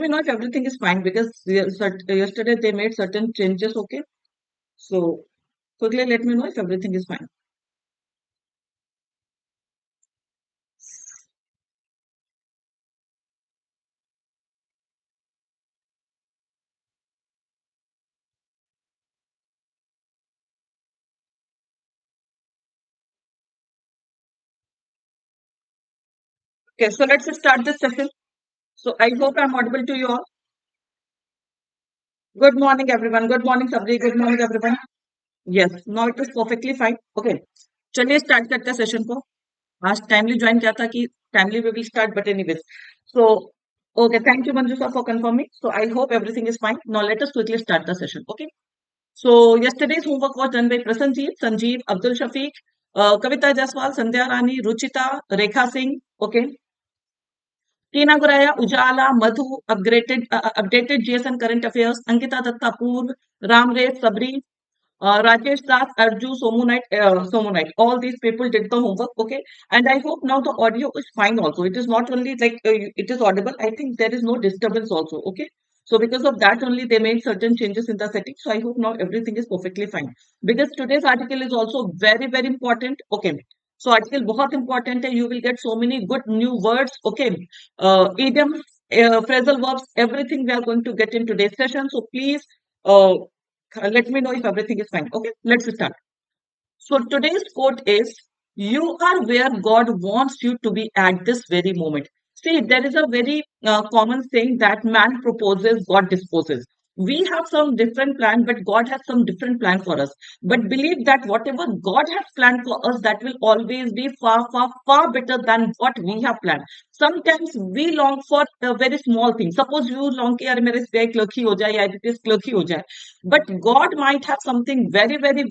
me know if everything is fine because yesterday they made certain changes. Okay, so quickly let me know if everything is fine. Okay, so let's start this session. So I hope I'm audible to you all. Good morning, everyone. Good morning, Sabri. Good morning, everyone. Yes, now it is perfectly fine. Okay, चलिए start करते हैं session को. आज timely join किया था कि timely we will start but anyways. So okay, thank you Manju sir for confirming. So I hope everything is fine. Now let us quickly start the session. Okay. So yesterday's homework was done by Prasanjeet, Sanjeev, Abdul Shafiq, Kavita Jaswal, Sandhya Rani, Ruchita, Rekha Singh. Okay. Tina Guraya, Ujala, Madhu, updated GSN current affairs, Ankita Datta Purv, Ramre, Sabri, Rajesh Das, Arju, Somunite. All these people did the homework, okay? And I hope now the audio is fine also. It is not only like it is audible. I think there is no disturbance also, okay? So because of that only they made certain changes in the settings. So I hope now everything is perfectly fine. Because today's article is also very, very important. Okay. So article बहुत important है. You will get so many good new words. Okay. Idioms, phrasal verbs, everything we are going to get in today's session. So please uh, let me know if everything is fine. Okay, let's start. So today's quote is, "You are where God wants you to be at this very moment." See, there is a very common saying that man proposes, God disposes. We have some different plan, but God has some different plan for us. But believe that whatever God has planned for us, that will always be far, far, far better than what we have planned. Sometimes we long for a very small thing. Suppose you long कि यार मेरे SBI clerk ही हो जाए या IBPS clerk ही हो जाए. But God might have something very, very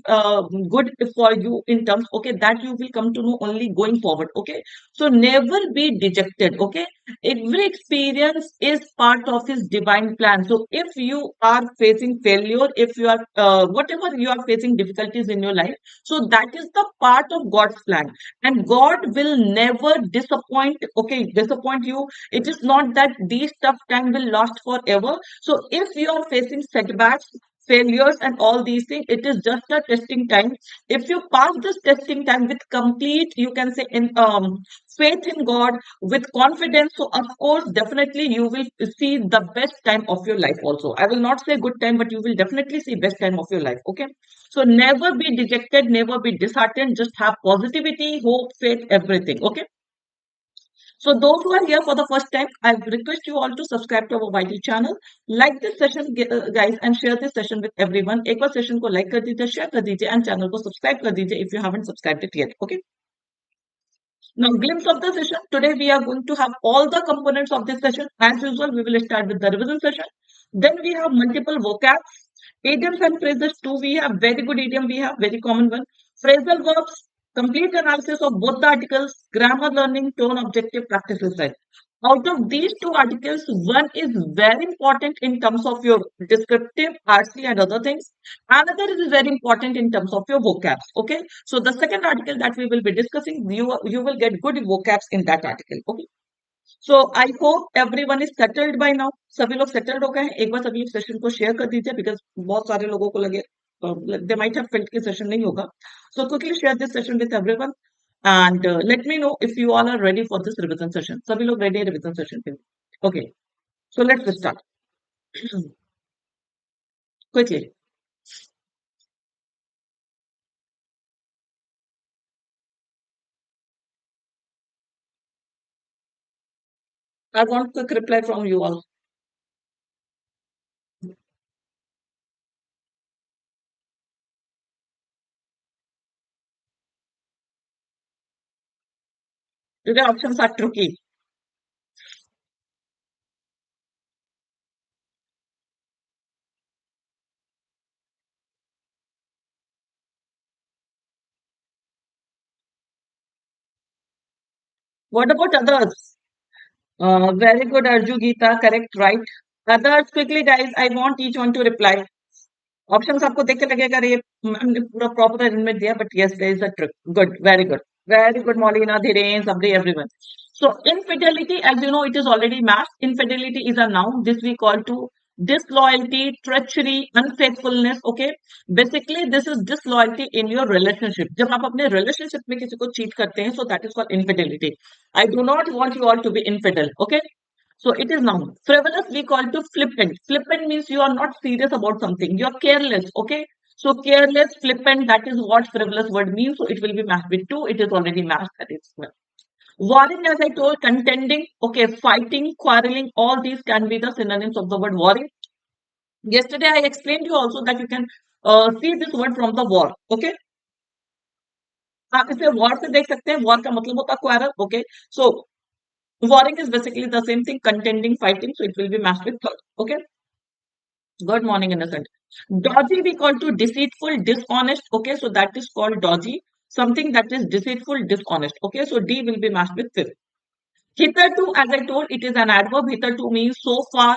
good for you in terms, okay, that you will come to know only going forward. Okay. So never be dejected. Okay. Every experience is part of his divine plan. So if you are facing failure, if you are whatever you are facing difficulties in your life, so that is the part of God's plan. And God will never disappoint you. It is not that these tough time will last forever. So if you are facing setbacks, failures and all these things, it is just a testing time. If you pass this testing time with complete, you can say, in faith in God, with confidence, so of course definitely you will see the best time of your life also. I will not say good time, but you will definitely see best time of your life. Okay, so never be dejected, never be disheartened, just have positivity, hope, faith, everything. Okay. So those who are here for the first time, I request you all to subscribe to our YT channel, like this session, guys, and share this session with everyone. एक बार session को like कर दीजिए, share कर दीजिए, and channel को subscribe कर दीजिए if you haven't subscribed it yet. Okay. Now, glimpse of the session. Today we are going to have all the components of this session. As usual, we will start with the revision session. Then we have multiple vocabs, idioms and phrases too. We have very good idiom. We have very common one. Phrasal verbs, complete analysis of both the articles, grammar learning, tone, objective, practice exercise. Out of these two articles, one is very important in terms of your descriptive, RC and other things. Another is very important in terms of your vocabs. Okay. So the second article that we will be discussing, you will get good vocabs in that article. Okay. So I hope everyone is settled by now. सभी लोग settled हो गए हैं. एक बार सभी session को share कर दीजिए because बहुत सारे लोगों को लगे they might have felt कि सेशन नहीं होगा. So quickly share this session with everyone and let me know if you all are ready for this revision session. सभी लोग ready है revision session के लिए. Okay. So let's start. Quickly. I want quick reply from you all. Today options are tricky. What about others? Very good, Arju Geeta. Correct, right? Others, quickly, guys. I want each one to reply. Options आपको देख के लगेगा अरे ये हमने पूरा proper arrangement दिया but yes there is a trick good very good Malina Dhiren Sabri everyone So infidelity, as you know, it is already matched. Infidelity is a noun. This we call to disloyalty, treachery, unfaithfulness. Okay, basically this is disloyalty in your relationship. जब आप अपने relationship में किसी को cheat करते हैं, so that is called infidelity. I do not want you all to be infidel. Okay, so it is noun. Frivolous we call to flippant. Flippant means you are not serious about something. You are careless. Okay. So careless, flippant, that is what frivolous word means. So it will be matched with two. It is already matched. That is well. Warring, as I told, contending, okay, fighting, quarreling, all these can be the synonyms of the word warring. Yesterday, I explained you also that you can see this word from the war, okay? आप इसे war से देख सकते हैं. War का मतलब होता है quarrel, okay? So warring is basically the same thing, contending, fighting. So it will be matched with third, okay? Good morning, innocent. Dodgy we call to deceitful, dishonest, okay? So that is called dodgy. Something that is deceitful, dishonest, okay? So D will be matched with fifth. Hitherto, as I told, it is an adverb. Hitherto means so far,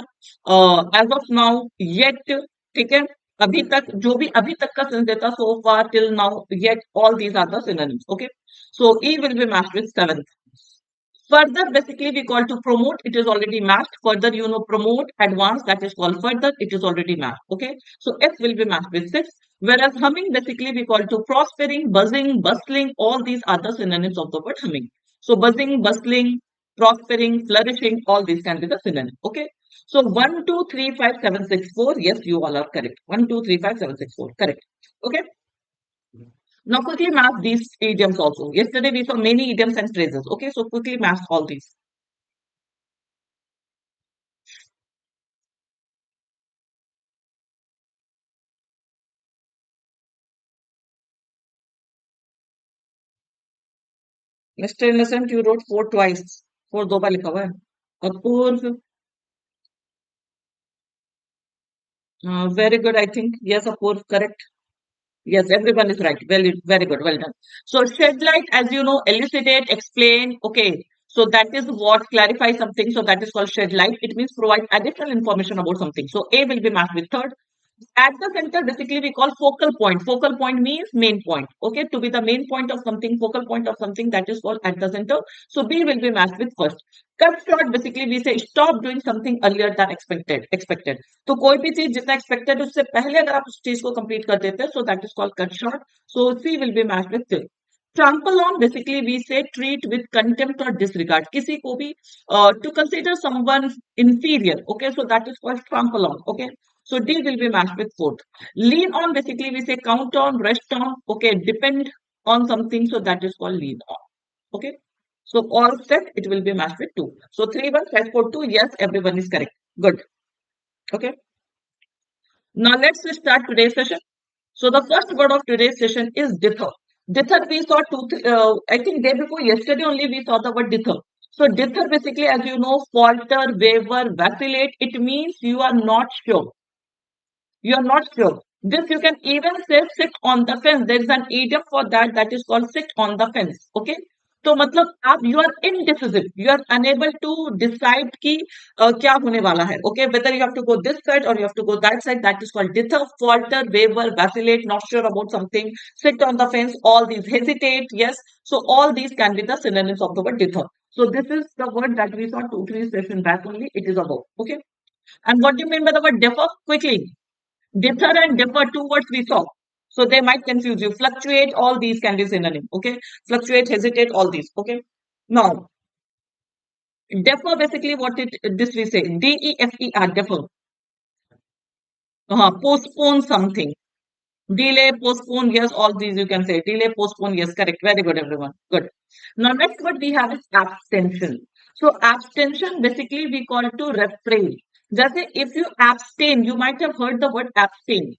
as of now, yet, ठीक है? अभी तक, जो भी अभी तक का sense देता, so far, till now, yet, all these are the synonyms. Okay, so E will be matched with seventh. Further, basically, we call to promote. It is already matched. Further, you know, promote, advance. That is called further. It is already matched. Okay, so F will be matched with six. Whereas humming, basically, we call to prospering, buzzing, bustling. All these are the synonyms of the word humming. So buzzing, bustling, prospering, flourishing, all these can be the synonym. Okay. So 1, 2, 3, 5, 7, 6, 4. Yes, you all are correct. 1, 2, 3, 5, 7, 6, 4. Correct. Okay. Now quickly map these idioms also. Yesterday we saw many idioms and phrases. Okay. So quickly map all these. Mr. Innocent, you wrote 4 twice. 4 दो बार लिखा हुआ है. Apurv, very good, I think. Yes, Apurv, correct. Yes, everyone is right. Very good. Well done. So shed light, as you know, elucidate, explain. Okay. So that is what clarifies something. So that is called shed light. It means provide additional information about something. So A will be matched with third. At the center, basically we call focal point. Focal point means main point. Okay. To be the main point of something, focal point of something, that is called at the center. So B will be matched with first. Cut short, basically we say stop doing something earlier than expected. तो कोई भी चीज जितना expected उससे पहले अगर आप उस चीज को कंप्लीट कर देते हैं, so that is called cut short. So C will be matched with this. Trample on, basically we say treat with contempt or disregard. किसी को भी to consider someone inferior. Okay, so that is called trample on. Okay, so D will be matched with fourth. Lean on, basically we say count on, rest on. Okay, depend on something, so that is called lean on. Okay, so all set, it will be matched with 2. So 3, 1, 5, 4, 2. Yes, everyone is correct. Good. Okay. Now let's start today's session. So the first word of today's session is dither. Dither we saw I think day before yesterday only we saw the word dither. So dither basically, as you know, falter, waver, vacillate. It means you are not sure. You are not sure. This you can even say sit on the fence. There is an idiom for that, that is called sit on the fence. Okay. तो मतलब आप you are indecisive, you are unable to decide कि क्या होने वाला है. Okay, whether you have to go this side or you have to go that side, that is called dither, falter, waver, vacillate, not sure about something, sit on the fence, all these, hesitate. Yes, so all these can be the synonyms of the word dither. So this is the word that we saw 2-3 sessions back only. It is a verb. Okay, and what do you mean by the word differ? Quickly, dither and differ, 2 words we saw. So they might confuse you. Fluctuate, all these can be synonym. Okay. Fluctuate, hesitate, all these. Okay. Now, defer, basically what this we say. D-E-F-E-R, defer. Postpone something. Delay, postpone, yes, all these you can say. Delay, postpone, yes, correct. Very good, everyone. Good. Now, next word we have is abstention. So, abstention, basically we call to refrain. Just say if you abstain, you might have heard the word abstain.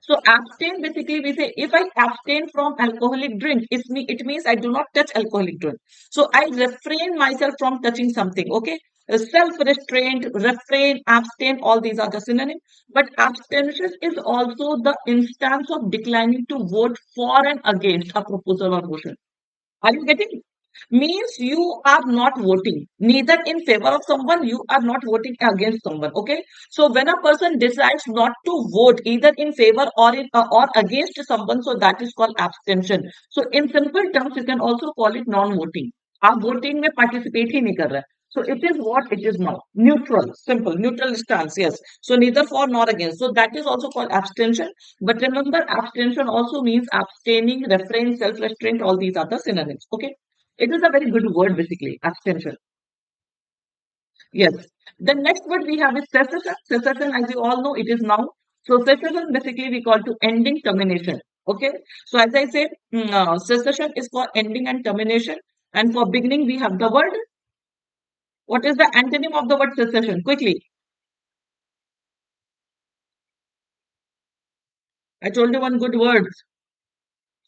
So abstain, basically we say if I abstain from alcoholic drink, it means I do not touch alcoholic drink. So I refrain myself from touching something. Okay, self-restraint, refrain, abstain, all these are the synonyms. But abstention is also the instance of declining to vote for and against a proposal or motion. Are you getting? Means you are not voting neither in favor of someone, you are not voting against someone. Okay, so when a person decides not to vote either in favor or against someone, so that is called abstention. So in simple terms, you can also call it non-voting. आप voting में participate ही नहीं कर रहे हैं. So it is what it is now. Neutral, simple, neutral stance, yes. So neither for nor against. So that is also called abstention. But remember, abstention also means abstaining, refrain, self-restraint, all these are the synonyms. Okay. It is a very good word basically, abstention. Yes. The next word we have is cessation. Cessation, as you all know, it is now. So cessation basically we call to ending, termination. Okay. So as I said, cessation is for ending and termination. And for beginning, we have the word. What is the antonym of the word cessation? Quickly. I told you one good word.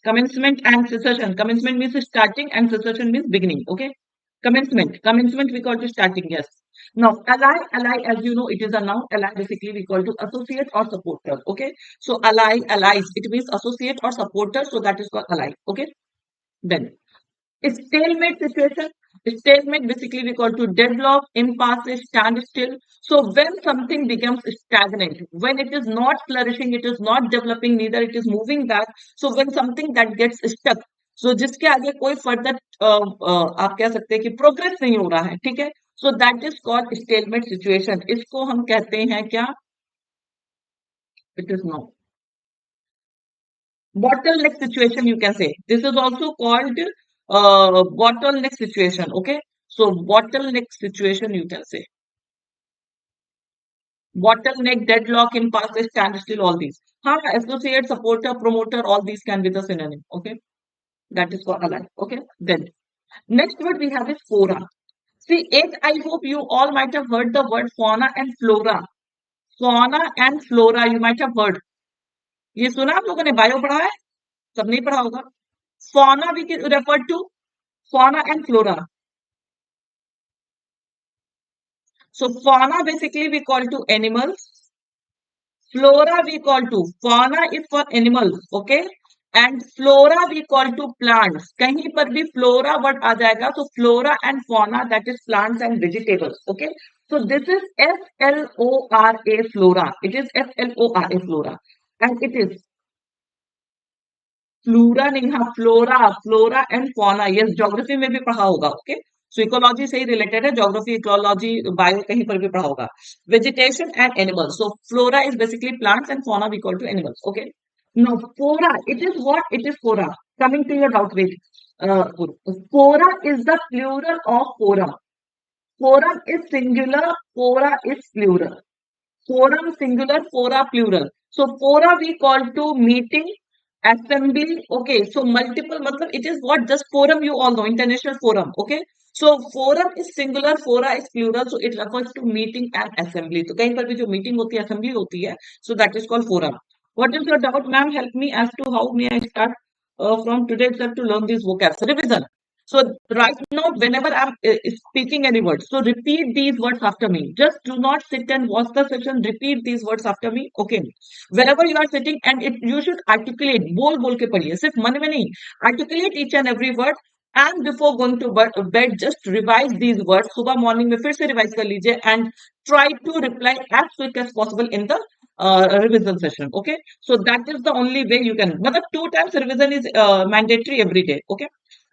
Commencement and cessation. Commencement means starting and cessation means beginning. Okay. Commencement. Commencement we call to starting. Yes. Now, ally, ally, as you know, it is a noun. Ally basically we call to associate or supporter. Okay. So, ally, allies, it means associate or supporter. So, that is called ally. Okay. Then, stalemate situation. Stalemate basically we call to deadlock, impasse, standstill. So when something becomes stagnant, when it is not flourishing, it is not developing, neither it is moving back. So when something that gets stuck, so जिसके आगे कोई further आप कह सकते हैं कि progress नहीं हो रहा है, ठीक है. So that is called stalemate situation. इसको हम कहते हैं क्या? It is no bottleneck situation, you can say. This is also called bottleneck situation. Okay. So bottleneck situation, you can say. Bottleneck, deadlock, impasse, standstill, all these. Associate, supporter, promoter, all these can be the synonym. Okay. That is for ally. Okay. Then next word we have is fora. See, I hope you all might have heard the word fauna and flora. Fauna and flora, you might have heard. ये सुना आप लोगों ने? Bio पढ़ा है? सब नहीं पढ़ा होगा. Fauna we can refer to fauna and flora. So fauna basically we call to animals. Flora we call to. Fauna is for animals, okay? And flora we call to plants. कहीं पर भी flora word आ जाएगा तो flora and fauna, that is plants and vegetables, okay? So this is FLORA flora. It is FLORA flora. And it is flora नहीं, हाँ flora and fauna. Yes, geography में भी पढ़ा होगा. ओके. सो इकोलॉजी से ही रिलेटेड है. Geography, ecology, bio कहीं पर भी पढ़ा होगा. Vegetation and animals. So flora is basically plants and fauna we call to animals. Okay. No fora, it is what? It is fora. Coming to your doubt, wait. Fora is the plural of forum. Forum is singular, fora is plural. Forum singular, फोरा plural. So fora we call to meeting, assembly. Okay, so multiple matlab it is what? Just forum, you all know, international forum. Okay, so forum is singular, fora is plural, so it refers to meeting and assembly. तो कहीं पर भी जो meeting होती है, assembly होती है, so that is called forum. What is your doubt, ma'am? Help me as to how may I start from today itself to learn these vocabs. Revision. So right now, whenever I'm speaking any words, so repeat these words after me. Just do not sit and watch the session. Repeat these words after me. Okay. Wherever you are sitting, and you should articulate. बोल के पढ़िए, सिर्फ मन में नहीं. Articulate each and every word. And before going to bed, just revise these words. सुबह morning में फिर से revise कर लीजिए and try to reply as quick as possible in the revision session. Okay. So that is the only way you can. मतलब 2 times revision is mandatory every day. Okay.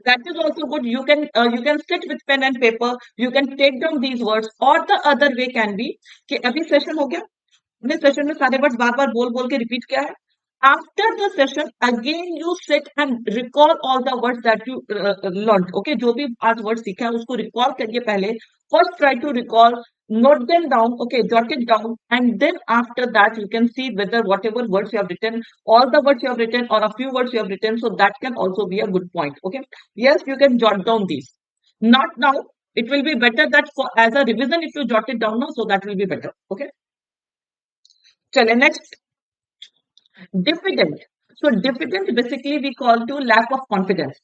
That is also good. You can sit with pen and paper. You can take down these words. Or the other way can be कि अभी session हो गया, अपने session में सारे words बार बार बोल के repeat किया है. After the session, again you sit and recall all the words that you learned. Okay, जो भी आज वर्ड सीखा है उसको रिकॉल करिए पहले. First try to recall, note them down. Okay, jot it down, and then after that you can see whether whatever words you have written, all the words you have written, or a few words you have written, so that can also be a good point. Okay, yes, you can jot down these. Not now. It will be better that as a revision if you jot it down now, so that will be better. Okay. Chale, next. Diffident. So diffident basically we call to lack of confidence.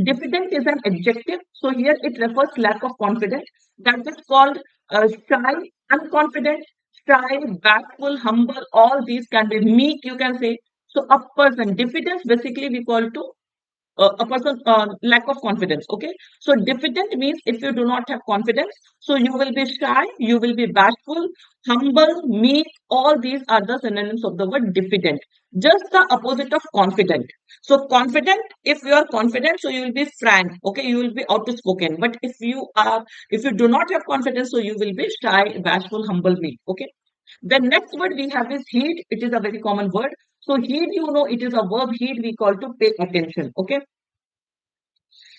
Diffident is an adjective. So here it refers lack of confidence. That is called shy, unconfident, shy, bashful, humble. All these can be meek, you can say. So a person, diffidence basically we call to a person lack of confidence. Okay, so diffident means if you do not have confidence, so you will be shy, you will be bashful, humble, meek. All these are the synonyms of the word diffident. Just the opposite of confident. So confident, if you are confident, so you will be frank. Okay, you will be outspoken. But if you do not have confidence, so you will be shy, bashful, humble, meek. Okay. The next word we have is heed. It is a very common word. So heed, it is a verb. Heed we call to pay attention. Okay.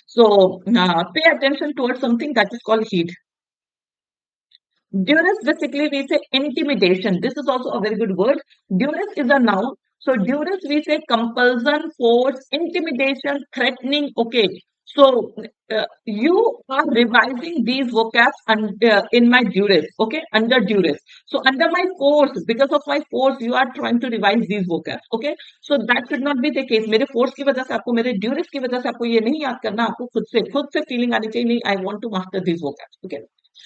So pay attention towards something, that is called heed. Duress, basically we say intimidation. This is also a very good word. Duress is a noun. So duress we say compulsion, force, intimidation, threatening. Okay. So you are revising these vocabs in my duress. Okay, under duress. So under my force, because of my force, you are trying to revise these vocabs. Okay. So that should not be the case. मेरे force की वजह से आपको, मेरे duress की वजह से आपको ये नहीं याद करना. आपको खुद से feeling आनी चाहिए. नहीं, I want to master these vocabs. Okay.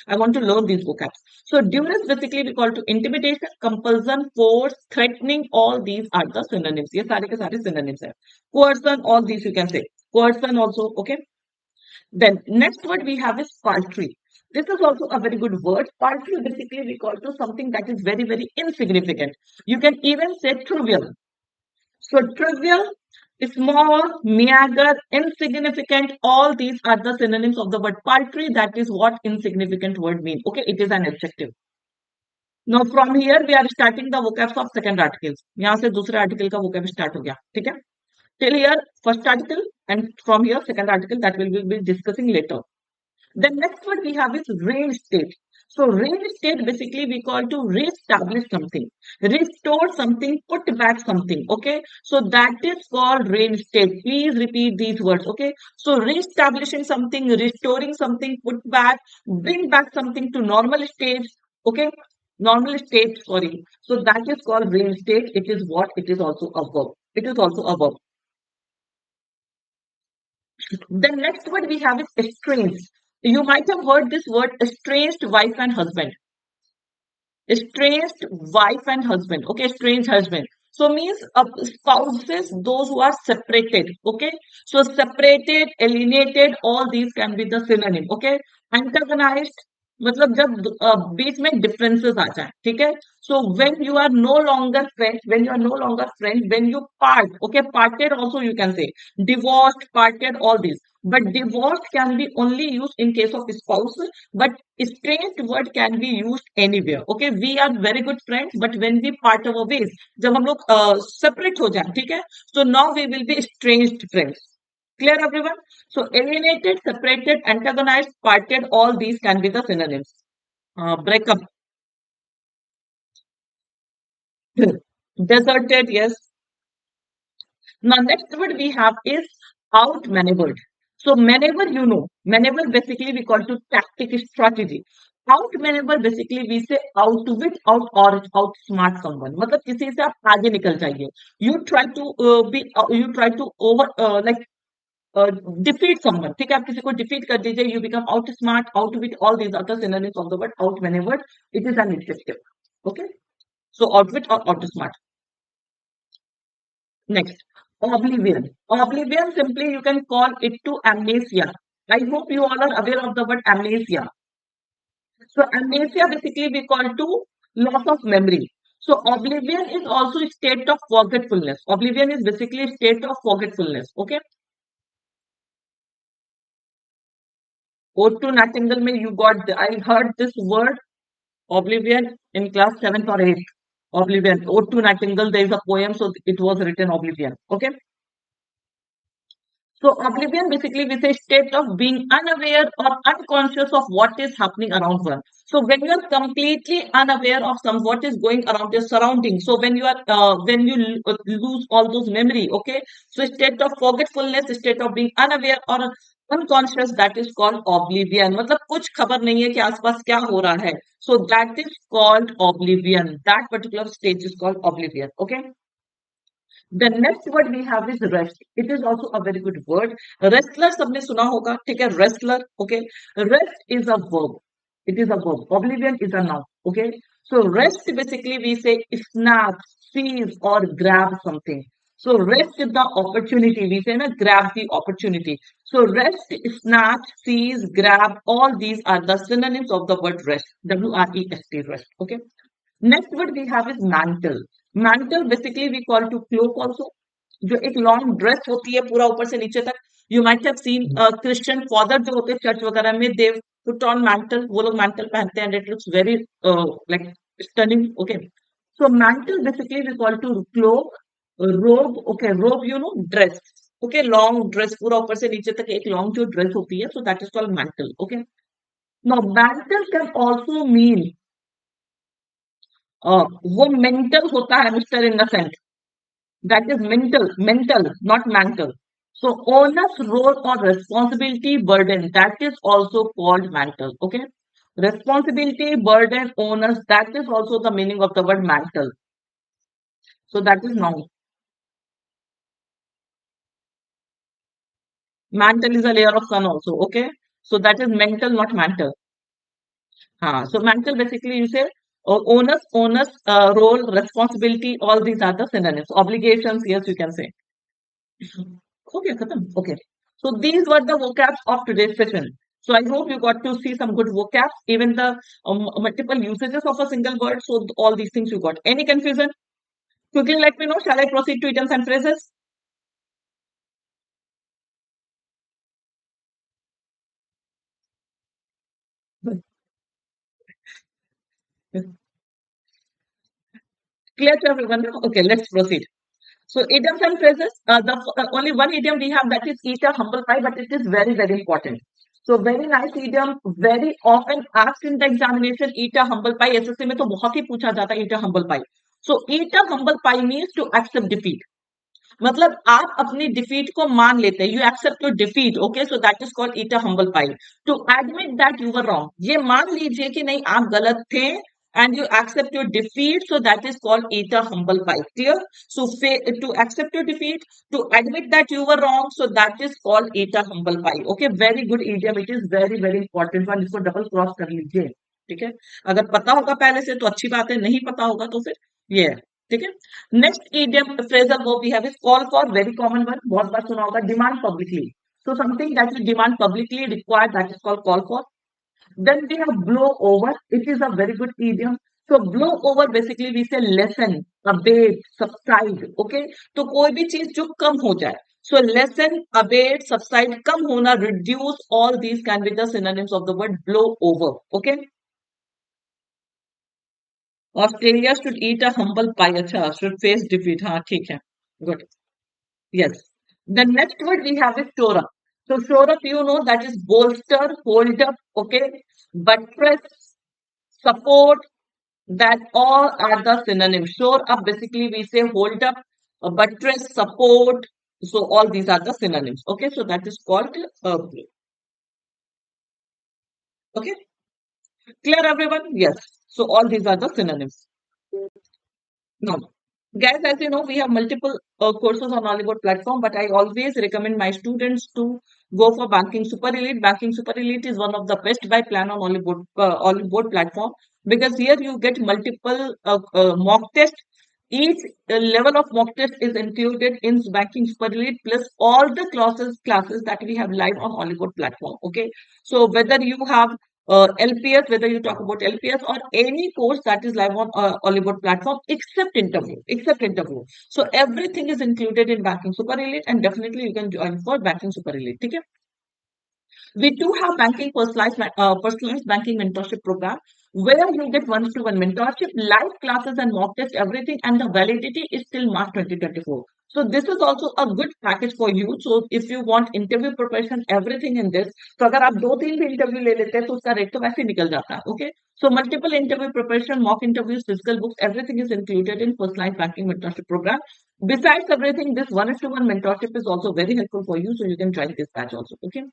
I want to learn these vocabs. So duress basically we call to intimidation, compulsion, force, threatening. All these are the synonyms. ये सारे के सारे synonyms हैं. Coercion, all these you can say. Coercion also. Okay. Then next word we have is paltry. This is also a very good word. Paltry basically we call to something that is very, very insignificant. You can even say trivial. So trivial, small, meager, insignificant, all these are the synonyms of the word paltry. That is what insignificant word means. Okay, it is an adjective. Now from here we are starting the vocabs of second articles. यहाँ से दूसरे article का vocab start हो गया. ठीक है? Till here first article, and from here second article, that we will be discussing later. The next word we have is reinstate. So reinstate basically we call to reestablish something, restore something, put back something. Okay, so that is called reinstate. Please repeat these words. Okay, so reestablishing something, restoring something, put back, bring back something to normal state. Okay, normal state, sorry. So that is called reinstate. It is what? It is also a verb. It is also a verb. The next word we have is estranged. You might have heard this word, estranged wife and husband. Estranged wife and husband. Okay, estranged husband. So means spouses, those who are separated. Okay, so separated, alienated, all these can be the synonym. Okay, antagonized, मतलब जब बीच में differences आ जाए, ठीक है? So when you are no longer friends, when you part, okay, parted also you can say, divorced, parted, all these. But divorced can be only used in case of spouse, but estranged word can be used anywhere. Okay, we are very good friends, but when we part our ways, जब हम लोग separate हो जाए, ठीक है? So now we will be estranged friends. Clear everyone? So alienated, separated, antagonized, parted, all these can be the synonyms. Breakup. Deserted, yes. Now next word we have is outmaneuvered. So maneuver, maneuver basically we call to tactic, strategy. Outmaneuver basically we say outwit, out or outsmart someone. मतलब किसी से आप आगे निकल जाइए. You try to defeat someone. ठीक है, आप किसी को defeat कर दीजिए. You become outsmart, outwit, all these other synonyms of the word outmaneuvered. It is an adjective. Okay, so outwit or outsmart. Next, oblivion. Oblivion, simply you can call it to amnesia. I hope you all are aware of the word amnesia. So amnesia basically we call to loss of memory. So oblivion is also a state of forgetfulness. Oblivion is basically a state of forgetfulness. Okay. Ode to Nightingale में you got, I heard this word oblivion in class 7th or 8th. Oblivion. Ode to Nightingale, there is a poem, so it was written oblivion. Okay. So oblivion basically we say state of being unaware or unconscious of what is happening around one. So when you are completely unaware of what is going around your surroundings, so when you are lose all those memory, okay, so state of forgetfulness, state of being unaware or unconscious, that is called oblivion. मतलब कुछ खबर नहीं है कि आसपास क्या हो रहा है. So that is called oblivion. That particular stage is called oblivion. Okay. The next word we have is rest. It is also a very good word. Wrestler सबने सुना होगा, ठीक है? Wrestler, okay. Rest is a verb. It is a verb. Oblivion is a noun, okay. So rest basically we say snap, seize or grab something. So rest the opportunity. We say na, grab the opportunity. So rest, snatch, seize, grab, all these are the synonyms of the word rest. W-R-E-S-T, rest. Okay. Next word we have is mantle. Mantle basically we call to cloak also. जो एक long dress होती है पूरा ऊपर से नीचे तक. You might have seen Christian father जो होते हैं चर्च वगैरह में, दे पुट ऑन मैंटल, वो लोग मैंटल पहनते हैं, it looks very like stunning. Okay, so mantle basically we call to cloak, robe. Okay, robe you know dress. Okay, long dress पूरा ऊपर से नीचे तक एक लॉन्ग जो ड्रेस होती है, so that is called mantle. Okay, now mantle can also mean वो मेंटल होता है mister in the sense. That is mental, not mantle. So onus, role or responsibility, burden, that is also called mantle. Okay, responsibility, burden, onus, that is also the meaning of the word mantle. So that is noun. Mantle is a layer of sun also. Okay, so that is mental, not mantle. So mantle basically you say onus, role, responsibility, all these are the synonyms. Obligations, yes, you can say. Okay, khatam. Okay. So these were the vocabs of today's session. So I hope you got to see some good vocabs, even the multiple usages of a single word. So all these things you got. Any confusion? Quickly let me know. Shall I proceed to idioms and phrases? Clear to everyone? Okay, let's proceed. So idioms and phrases. Only one idiom we have, that is eat a humble pie, but it is very, very important. So very nice idiom, very often asked in the examination. Eat a humble pie. SSC में तो बहुत ही पूछा जाता है eat a humble pie. So eat a humble pie means to accept defeat. मतलब आप अपनी defeat को मान लेते हैं, you accept your defeat. Okay, so that is called eat a humble pie. To admit that you were wrong, ये मान लीजिए कि नहीं आप गलत थे, and you accept your defeat, so that is called eat a humble pie. Clear? So to accept your defeat, to admit that you were wrong, so that is called eat a humble pie. Okay, very good idiom, it is very very important one. इसको double cross कर लीजिए. ठीक है, अगर पता होगा पहले से तो अच्छी बात है, नहीं पता होगा तो फिर ये है. ठीक है. Next idiom phrasal verb we have is call for. Very common one, बहुत बार सुना होगा. Demand publicly. So something that you demand publicly required, that is called call for. Then we have blow over. It is a very good idiom. So blow over basically we say lessen, abate, subside. Okay, तो कोई भी चीज जो कम हो जाए. So lessen, abate, subside, कम होना, reduce, all these can be the synonyms of the word blow over. Okay. Australia should eat a humble pie. अच्छा, should face defeat. हाँ, ठीक है. Good. Yes. The next word we have is shore up. So shore up, you know, that is bolster, hold up. Okay. Buttress, support. That all are the synonyms. Shore up, basically we say hold up, buttress, support. So all these are the synonyms. Okay. So that is called okay. Clear everyone? Yes. So all these are the synonyms. Now, guys, as you know, we have multiple courses on Oliveboard platform, but I always recommend my students to go for Banking Super Elite. Banking Super Elite is one of the best buy plan on Oliveboard platform, because here you get multiple mock tests. Each level of mock test is included in Banking Super Elite, plus all the classes that we have live on Oliveboard platform. Okay, so whether you have LPS, whether you talk about LPS or any course that is live on Oliveboard platform, except interview. So everything is included in Banking Super Elite, and definitely you can join for Banking Super Elite. Okay. We do have banking personalized banking mentorship program, where you get one-to-one mentorship, live classes and mock test, everything, and the validity is till March 2024. So this is also a good package for you. So if you want interview preparation, everything in this. So अगर आप 2-3 भी interview ले लेते हैं तो उसका rate तो वैसे ही निकल जाता है. Okay. So multiple interview preparation, mock interviews, physical books, everything is included in personalized banking mentorship program. Besides everything, this one-to-one mentorship is also very helpful for you. So you can join this batch also. Okay.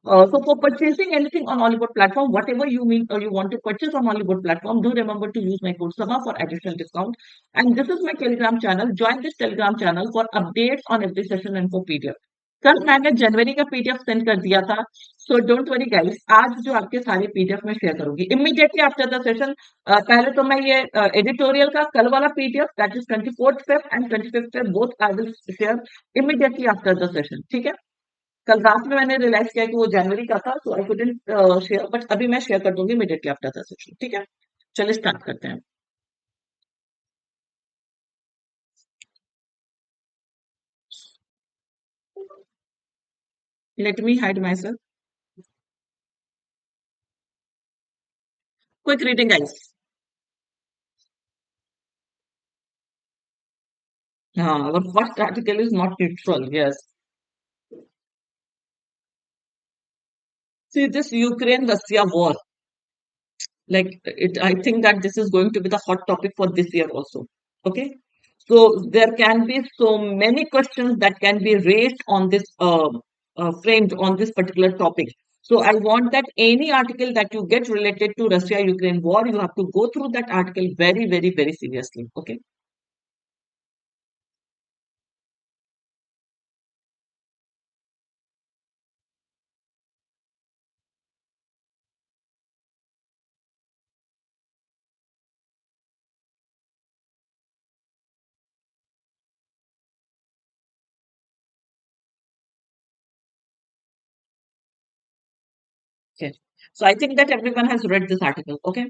So for purchasing anything on Oliveboard platform, whatever you mean or you want to purchase on Oliveboard platform, do remember to use my code Saba for additional discount. And this is my Telegram channel. Join this Telegram channel for updates on every session and for PDF. कल मैंने जनवरी का PDF send कर दिया था, so don't worry guys, आज जो आपके सारे पीडीएफ में शेयर करूंगी इमीडिएटली आफ्टर द सेशन। पहले तो मैं ये एडिटोरियल का कल वाला PDF that is 24th Feb and 25th Feb both I will share immediately after the session, ठीक है। कल रात में मैंने रियलाइज किया कि वो जनवरी का था, सो आई कुडंट शेयर, बट अभी मैं शेयर कर दूंगी इमीडिएटली आफ्टर द सेशन, ठीक है। चलिए स्टार्ट करते हैं। Let me hide my self. Quick reading guys. हाँ, our first article is not neutral, yes. See this Ukraine Russia war, like it, I think that this is going to be the hot topic for this year also. Okay, so there can be so many questions that can be raised on this framed on this particular topic. So I want that any article that you get related to Russia Ukraine war, you have to go through that article very very very seriously. Okay. Okay, so I think that everyone has read this article. Okay.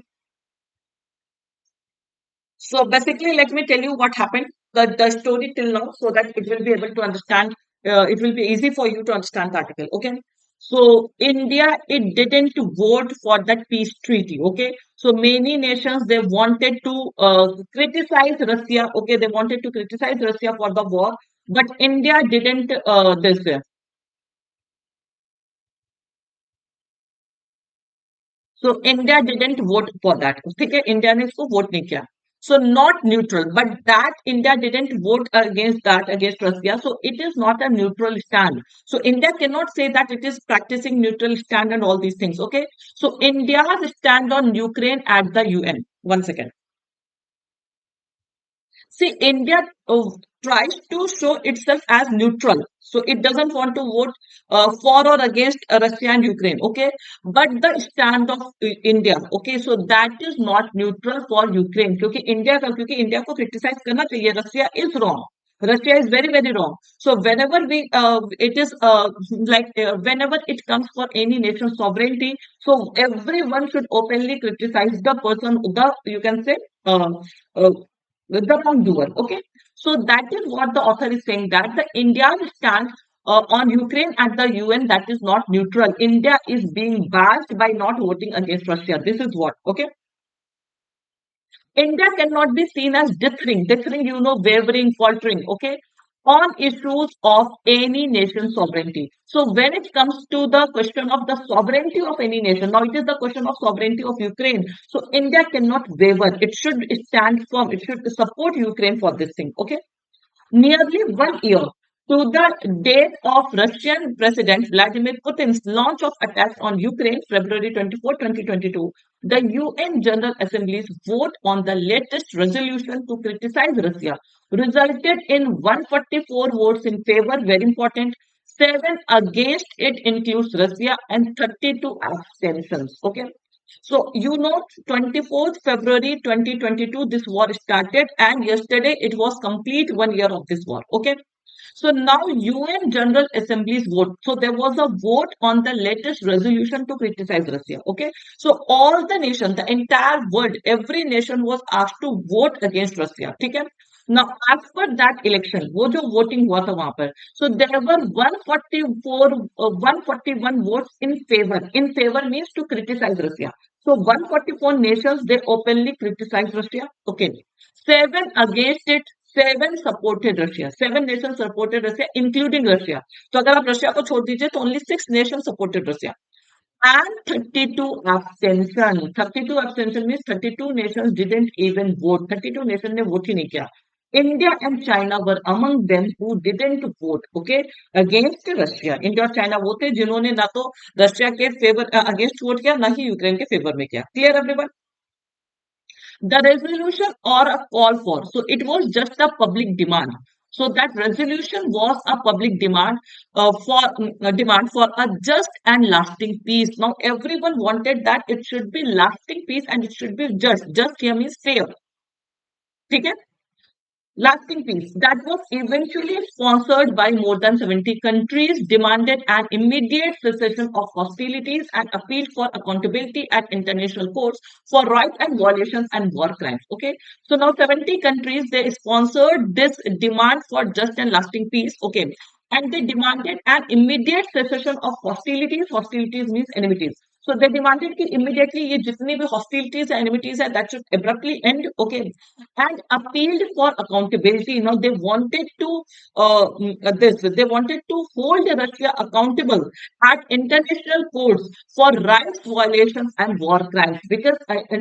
So basically, let me tell you what happened, the story till now, so that it will be able to understand, it will be easy for you to understand the article. Okay. So India, it didn't vote for that peace treaty. Okay. So many nations, they wanted to criticize Russia. Okay. They wanted to criticize Russia for the war, but India didn't this. So India didn't vote for that. ठीक है, India ने इसको vote नहीं किया. So not neutral, but that India didn't vote against that against Russia. So it is not a neutral stand. So India cannot say that it is practicing neutral stand and all these things. Okay. So India's stand on Ukraine at the UN. One second. See, India tries to show itself as neutral. So it doesn't want to vote for or against Russia and Ukraine. Okay. But the stand of India, okay, so that is not neutral for Ukraine. क्योंकि India को criticise करना चाहिए. Russia is wrong. Russia is very, very wrong. So whenever it is whenever it comes for any nation's sovereignty, so everyone should openly criticize the person, you can say, uh, the wrongdoer. Okay, so that is what the author is saying, that the India's stand on Ukraine at the UN, that is not neutral. India is being bashed by not voting against Russia. This is what. Okay. India cannot be seen as differing, wavering, faltering, okay, on issues of any nation's sovereignty. So when it comes to the question of the sovereignty of any nation, now it is the question of sovereignty of Ukraine. So India cannot waver. It should stand firm. It should support Ukraine for this thing, okay. Nearly 1 year to the date of Russian President Vladimir Putin's launch of attacks on Ukraine, February 24, 2022, the UN General Assembly's vote on the latest resolution to criticize Russia resulted in 144 votes in favor, very important, 7 against it includes Russia, and 32 abstentions. Okay. So, 24th February 2022, this war started, and yesterday it was complete 1 year of this war. Okay. So now UN General Assembly's vote. So there was a vote on the latest resolution to criticize Russia. Okay. So all the nations, the entire world, every nation was asked to vote against Russia. Okay. Now, as per that election, वो जो voting हुआ था वहां पर, so there were 141 votes in favor. In favor means to criticize Russia. So 144 nations, they openly criticized Russia. Okay. 7 against it, 7 supported Russia. 7 nations supported Russia, including Russia. तो अगर आप Russia को छोड़ दीजिए तो only 6 nations supported Russia. And 32 abstention. 32 abstention means 32 nations didn't even vote. 32 nations ने vote ही नहीं किया. India and China were among them who didn't vote, okay, against Russia. India और China वो थे जिन्होंने ना तो रशिया के फेवर अगेंस्ट वोट किया, ना ही यूक्रेन के फेवर में किया. Clear everyone? The resolution or a call for, so it was just a public demand So that resolution was a public demand for a just and lasting peace. Now everyone wanted that it should be lasting peace and it should be just. Just here means fair. Okay? Lasting peace that was eventually sponsored by more than 70 countries, demanded an immediate cessation of hostilities and appealed for accountability at international courts for rights and violations and war crimes. Okay, so now 70 countries they sponsored this demand for just and lasting peace. Okay, and they demanded an immediate cessation of hostilities. Hostilities means enmities. So they demanded कि immediately ये जितनी भी hostilities and enmities है that should abruptly end. Okay, and appealed for accountability. You know, they wanted to they wanted to hold Russia accountable at international courts for rights violations and war crimes because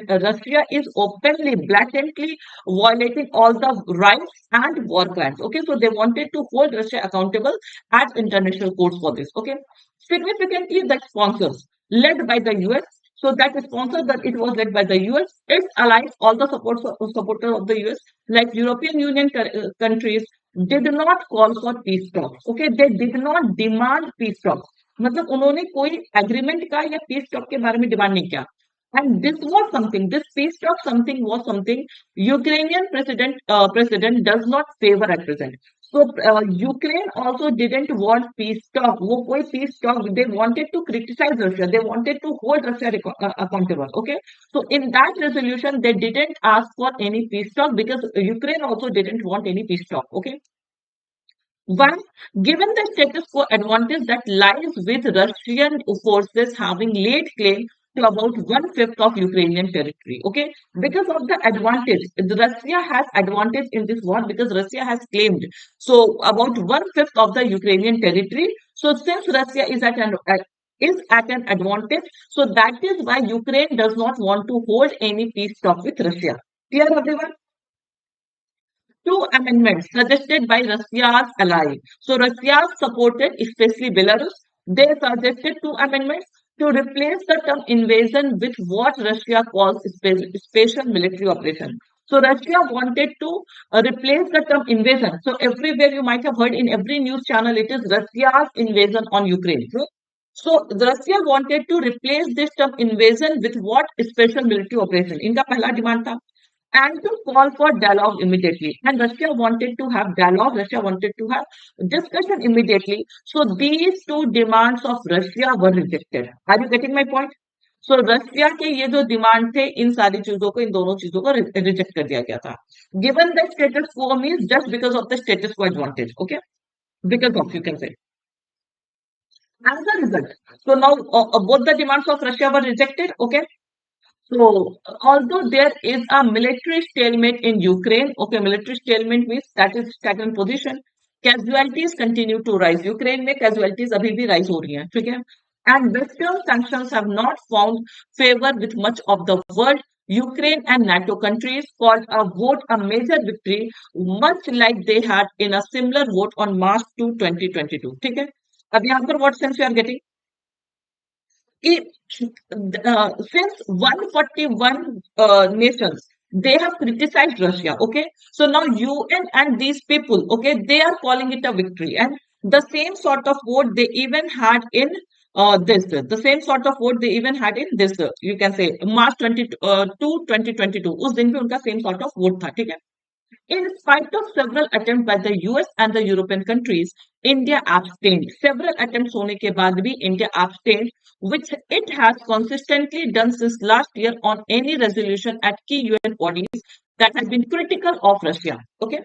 Russia is openly, blatantly violating all the rights and war crimes. Okay, so they wanted to hold Russia accountable at international courts for this. Okay, significantly, the sponsors led by the US. So that sponsor that it was led by the US, its allies, all the supporters of the US, like European Union countries, did not call for peace talks. Okay, they did not demand peace talks. मतलब उन्होंने कोई agreement का या piece talk के बारे में demand नहीं किया. And this was something, this peace talk something was something Ukrainian president does not favor at present. So Ukraine also didn't want peace talk. वो कोई peace talk, they wanted to criticize Russia. They wanted to hold Russia accountable. Okay. So in that resolution, they didn't ask for any peace talk because Ukraine also didn't want any peace talk. Okay. One, given the status quo advantage that lies with Russian forces having laid claim to about 1/5 of Ukrainian territory. Okay, because of the advantage, Russia has advantage in this war because Russia has claimed so about 1/5 of the Ukrainian territory. So since Russia is at an advantage, so that is why Ukraine does not want to hold any peace talk with Russia. Clear, everyone? Two amendments suggested by Russia's ally. So Russia supported, especially Belarus. They suggested two amendments to replace the term invasion with what Russia calls special military operation. So Russia wanted to replace the term invasion. So everywhere you might have heard in every news channel, it is Russia's invasion on Ukraine. So Russia wanted to replace this term invasion with what special military operation. इनका पहला demand था. And to call for dialogue immediately. And Russia wanted to have dialogue. Russia wanted to have discussion immediately. So these two demands of Russia were rejected. Are you getting my point? So Russia के ये जो demand थे इन सारी चीजों को इन दोनों चीजों को रिजेक्ट कर दिया गया था. Given the status quo means just because of the status quo advantage. Okay, because of you can say. As a result, so now both the demands of Russia were rejected. Okay. So, although there is a military stalemate in Ukraine, okay, military stalemate means that is stagnant position. Casualties continue to rise. Ukraine में casualties अभी भी rise हो रही हैं, ठीक है? And Western sanctions have not found favor with much of the world. Ukraine and NATO countries called a vote a major victory, much like they had in a similar vote on March 2, 2022. ठीक है? अब यहाँ पर what sense you are getting? Since 141 nations, they have criticized Russia. Okay, so now UN and these people, okay, they are calling it a victory, and the same sort of vote they even had in the same sort of vote they even had in this, you can say March 2022. उस दिन भी उनका same sort of vote था, ठीक है? In spite of several attempts by the US and the European countries, India abstained. Several attempts होने के बाद भी India abstained, which it has consistently done since last year on any resolution at key UN bodies that have been critical of Russia. Okay.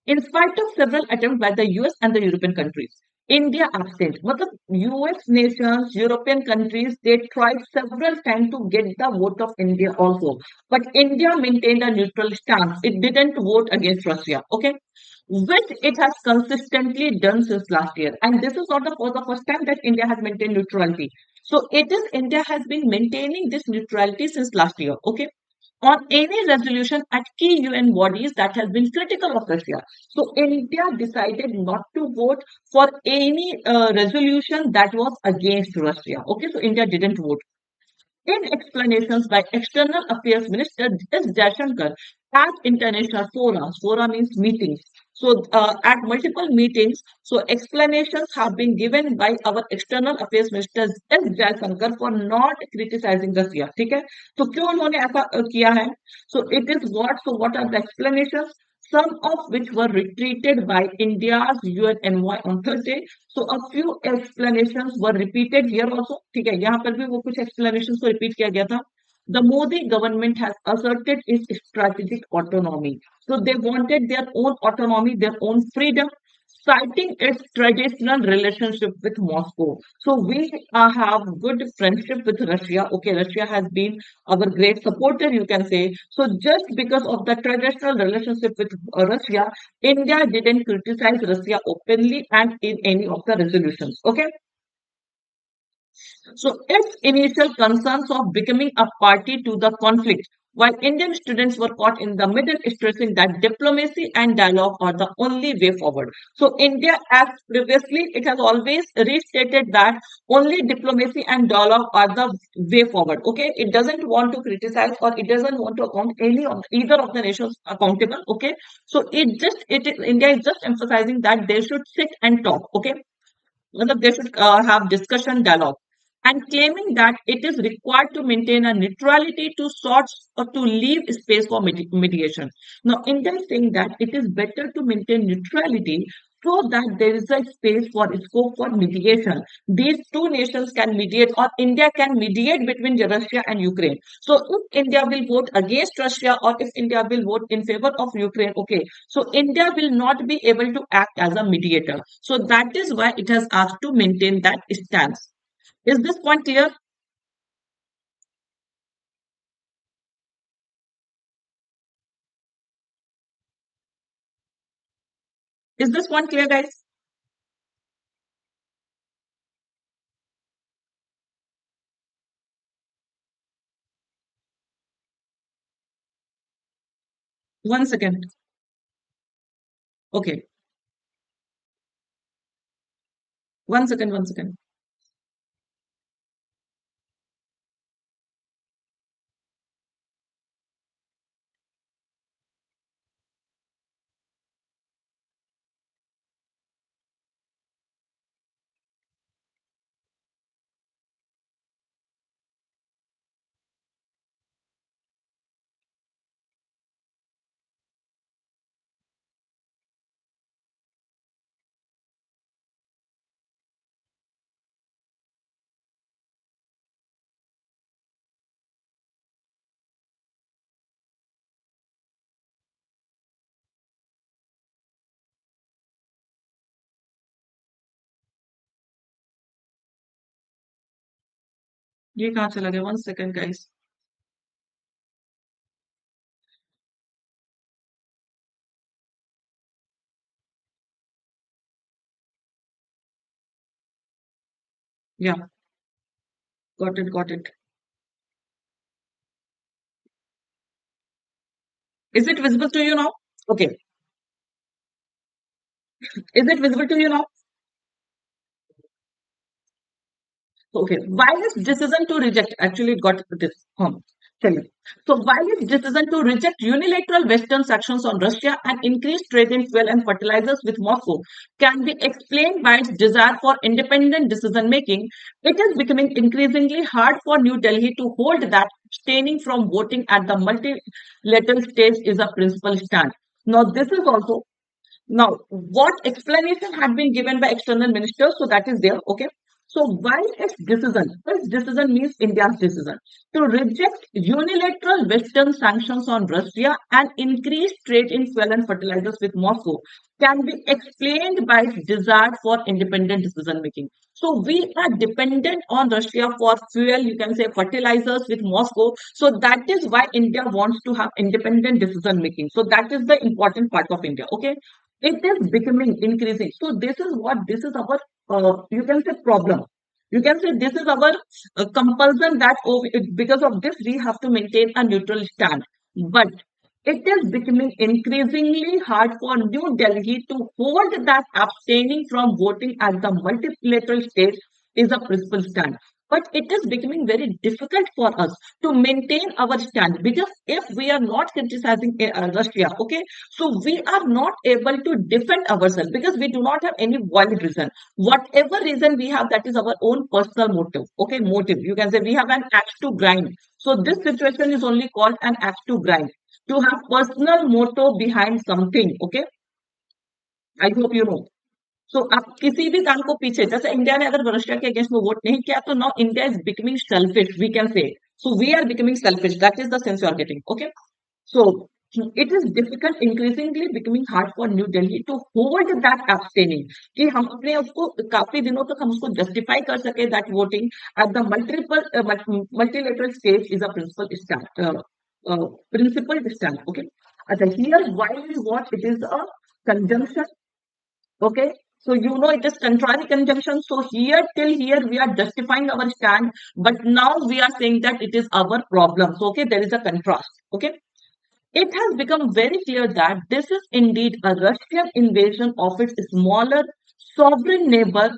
In spite of several attempts by the US and the European countries, India abstained. मतलब US nations, European countries, they tried several times to get the vote of India also. But India maintained a neutral stance. It didn't vote against Russia. Okay. Which it has consistently done since last year. And this is not for the first time that India has maintained neutrality. So India has been maintaining this neutrality since last year. Okay. On any resolution at key UN bodies that has been critical of Russia. So India decided not to vote for any resolution that was against Russia. Okay, so India didn't vote. In explanations by External Affairs Minister S. Jaishankar at international forums, fora means meetings, So at multiple meetings, so explanations have been given by our external affairs minister S. Jaishankar for not criticizing Russia. ठीक है? तो क्यों उन्होंने ऐसा किया है? So it is what? So what are the explanations? Some of which were retreated by India's UN envoy on Thursday. So a few explanations were repeated here also. ठीक है? यहाँ पर भी वो कुछ explanations को repeat किया गया था. The Modi government has asserted its strategic autonomy. So they wanted their own autonomy, their own freedom, citing its traditional relationship with Moscow. So we have good friendship with Russia. Okay, Russia has been our great supporter, you can say. So just because of the traditional relationship with Russia, India didn't criticize Russia openly and in any of the resolutions. Okay. So its initial concerns of becoming a party to the conflict, while Indian students were caught in the middle, stressing that diplomacy and dialogue are the only way forward. So India, as previously, it has always restated that only diplomacy and dialogue are the way forward. Okay, it doesn't want to criticize or it doesn't want to account any of either of the nations accountable. Okay, so India is just emphasizing that they should sit and talk. Okay, they should have discussion dialogue and claiming that it is required to maintain a neutrality to sort or to leave space for mediation. Now, India is saying that it is better to maintain neutrality so that there is a space for scope for mediation. These two nations can mediate, or India can mediate between Russia and Ukraine. So, if India will vote against Russia or if India will vote in favor of Ukraine, okay, so India will not be able to act as a mediator. So, that is why it has asked to maintain that stance. Is this point clear? Is this point clear, guys? One second. Okay. One second, one second. ये कहाँ चला गया? One second, guys. Yeah, got it, got it. Is it visible to you now? Okay. Is it visible to you now? Okay. While his decision to reject, actually it got this. Tell me. So while his decision to reject unilateral Western sanctions on Russia and increase trade in fuel and fertilizers with Moscow can be explained by its desire for independent decision making, it is becoming increasingly hard for New Delhi to hold that abstaining from voting at the multilateral stage is a principal stand. Now, this is also now, what explanation had been given by external ministers? So that is there. Okay. So while its decision means India's decision to reject unilateral Western sanctions on Russia and increase trade in fuel and fertilizers with Moscow can be explained by its desire for independent decision making. So we are dependent on Russia for fuel, you can say fertilizers with Moscow. So that is why India wants to have independent decision making. So that is the important part of India. Okay. It is becoming increasing. So this is our you can say problem. You can say this is our compulsion that because of this we have to maintain a neutral stand. But it is becoming increasingly hard for New Delhi to hold that abstaining from voting at the multilateral stage is a principal stand. but it is becoming very difficult for us to maintain our stand, because if we are not criticizing Russia, okay, so we are not able to defend ourselves because we do not have any valid reason. Whatever reason we have, that is our own personal motive. Okay, motive. You can say we have an axe to grind. So this situation is only called an axe to grind. To have personal motive behind something. Okay, I hope you know. सो आप किसी भी काम को पीछे, जैसे India ने अगर Russia के अगेंस्ट में वोट नहीं किया, तो now India is becoming selfish, we can say, so we are becoming selfish, that is the sense you are getting. Okay, so it is difficult, increasingly becoming hard for New Delhi to hold that abstaining, कि हम अपने उसको काफी दिनों तक हम उसको justify कर सके that voting at the multilateral stage is a principle stand. Okay, अच्छा, here why we what, it is a conjunction. Okay, so you know it is contrary conjunction. So here till here we are justifying our stand, but now we are saying that it is our problem. So okay, there is a contrast. Okay, it has become very clear that this is indeed a Russian invasion of its smaller sovereign neighbor,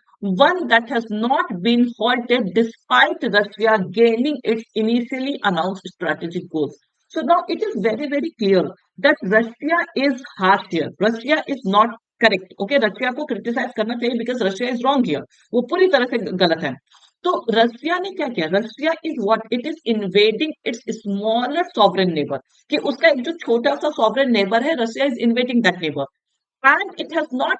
one that has not been halted despite Russia gaining its initially announced strategic goals. So now it is very, very clear that Russia is harsh here. Russia is not correct. Okay, Russia को criticise करना चाहिए because Russia is wrong here, वो पूरी तरह से गलत है. तो रशिया ने क्या किया, Russia is what, it is invading it's smaller sovereign neighbour, कि उसका एक जो छोटा सा सॉवरेन नेबर है, Russia is invading that neighbour, and it has not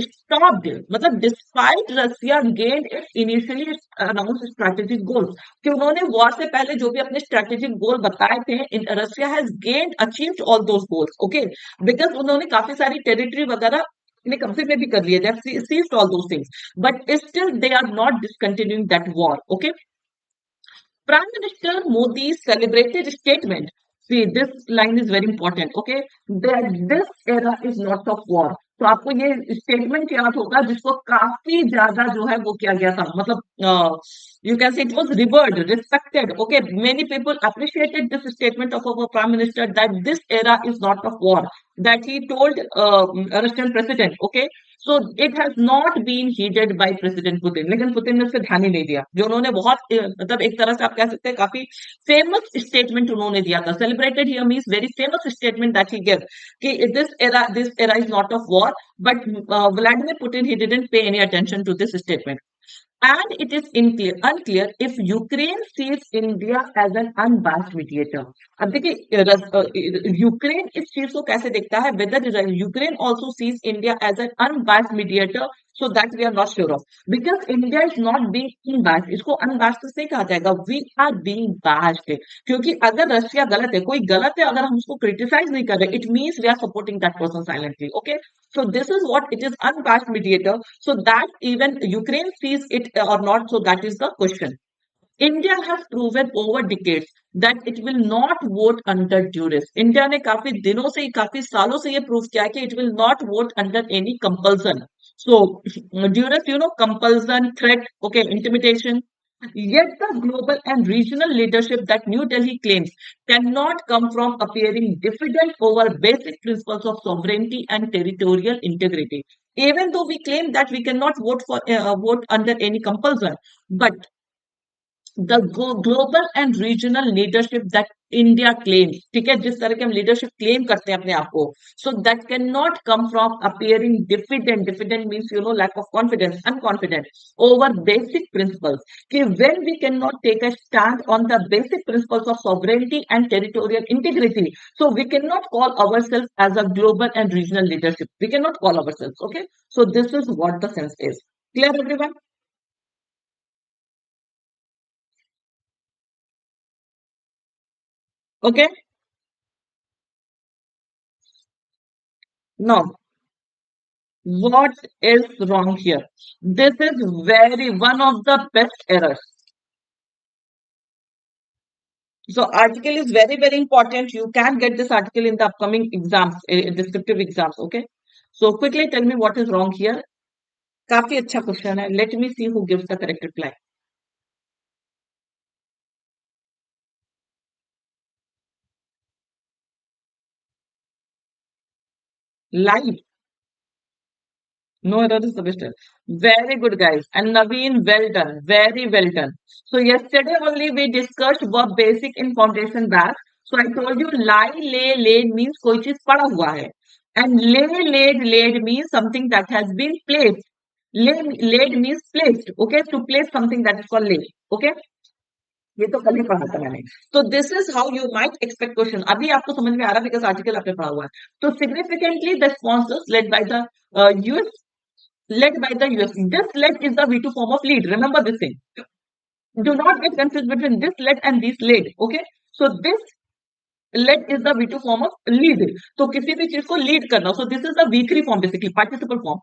stopped, मतलब despite Russia gained it's initially announce strategic goals, कि उन्होंने वॉर से पहले जो भी अपने स्ट्रेटेजिक गोल बताए थे, Russia has gained achieved all those goals. Okay, because उन्होंने काफी सारी टेरिटरी वगैरह ने कब्जे में भी कर लिए, they have seized all those things, but still they are not discontinuing that war. Okay, Prime Minister Modi's celebrated statement, see this line is very important. Okay, that this era is not of war. तो आपको ये statement याद होगा जिसको काफी ज्यादा जो है वो किया गया था, मतलब यू कैन से it was revered, respected. Okay, many people appreciated this statement of our prime minister that this era is not of war, that he told Russian president. Okay, so it has not been heeded by President Putin, लेकिन Putin ने उससे ध्यान ही नहीं दिया, जो उन्होंने बहुत मतलब एक तरह से आप कह सकते हैं काफी फेमस स्टेटमेंट उन्होंने दिया था. Celebrated here means very famous statement that he give, कि this era is not of war, but Vladimir Putin, he didn't pay any attention to this statement. And it is unclear if Ukraine sees India as an unbiased mediator. अब देखिए Ukraine इस चीज को कैसे देखता है, whether Ukraine also sees India as an unbiased mediator, so that we are not sure of, because India is not being unbiased. इसको unbiased से कहा जाएगा, we are being biased, क्योंकि अगर रशिया गलत है, कोई गलत है, अगर हम उसको क्रिटिसाइज नहीं कर रहे, it means we are supporting that person silently. Okay, so this is what it is, unbiased mediator. So that even Ukraine sees it or not, so that is the question. India has proven over decades that it will not vote under duress. India ने काफी दिनों से, काफी सालों से ये prove किया है कि it will not vote under any compulsion. So duress, you know, compulsion, threat, okay, intimidation. Yet the global and regional leadership that New Delhi claims cannot come from appearing diffident over basic principles of sovereignty and territorial integrity. Even though we claim that we cannot vote under any compulsion, but the global and regional leadership that India claims, ठीक है, जिस तरह के हम leadership claim करते हैं अपने आप को, so that cannot come from appearing diffident. Diffident means, you know, lack of confidence, unconfident over basic principles. कि when we cannot take a stand on the basic principles of sovereignty and territorial integrity, so we cannot call ourselves as a global and regional leadership. We cannot call ourselves. Okay, so this is what the sense is. Clear, everyone? Okay. Now, what is wrong here? This is very one of the best errors. So article is very, very important. You can get this article in the upcoming exams, descriptive exams. Okay. So quickly tell me what is wrong here. काफी अच्छा question है. Let me see who gives the correct reply. Live. No error is the best error. Very good, guys. And Naveen, well done. Very well done. So yesterday only we discussed what basic in foundation back. So I told you lie, lay, laid means कोई चीज पड़ा हुआ है. And lay, laid means something that has been placed. Laid means placed. Okay, to place something that is called laid. Okay. ये तो कल ही पढ़ा था मैंने. तो this is how you might expect question. अभी आपको समझ में आ रहा है बिकॉज आर्टिकल आपने पढ़ा हुआ है. तो significantly the sponsors led by the US led by the US. This led is the V2 form of lead. Remember this thing. Do not get confused between this led and this led. Okay. So this led is the V2 form of lead. तो किसी भी चीज को lead करना. So this is the V3 form basically, participle form.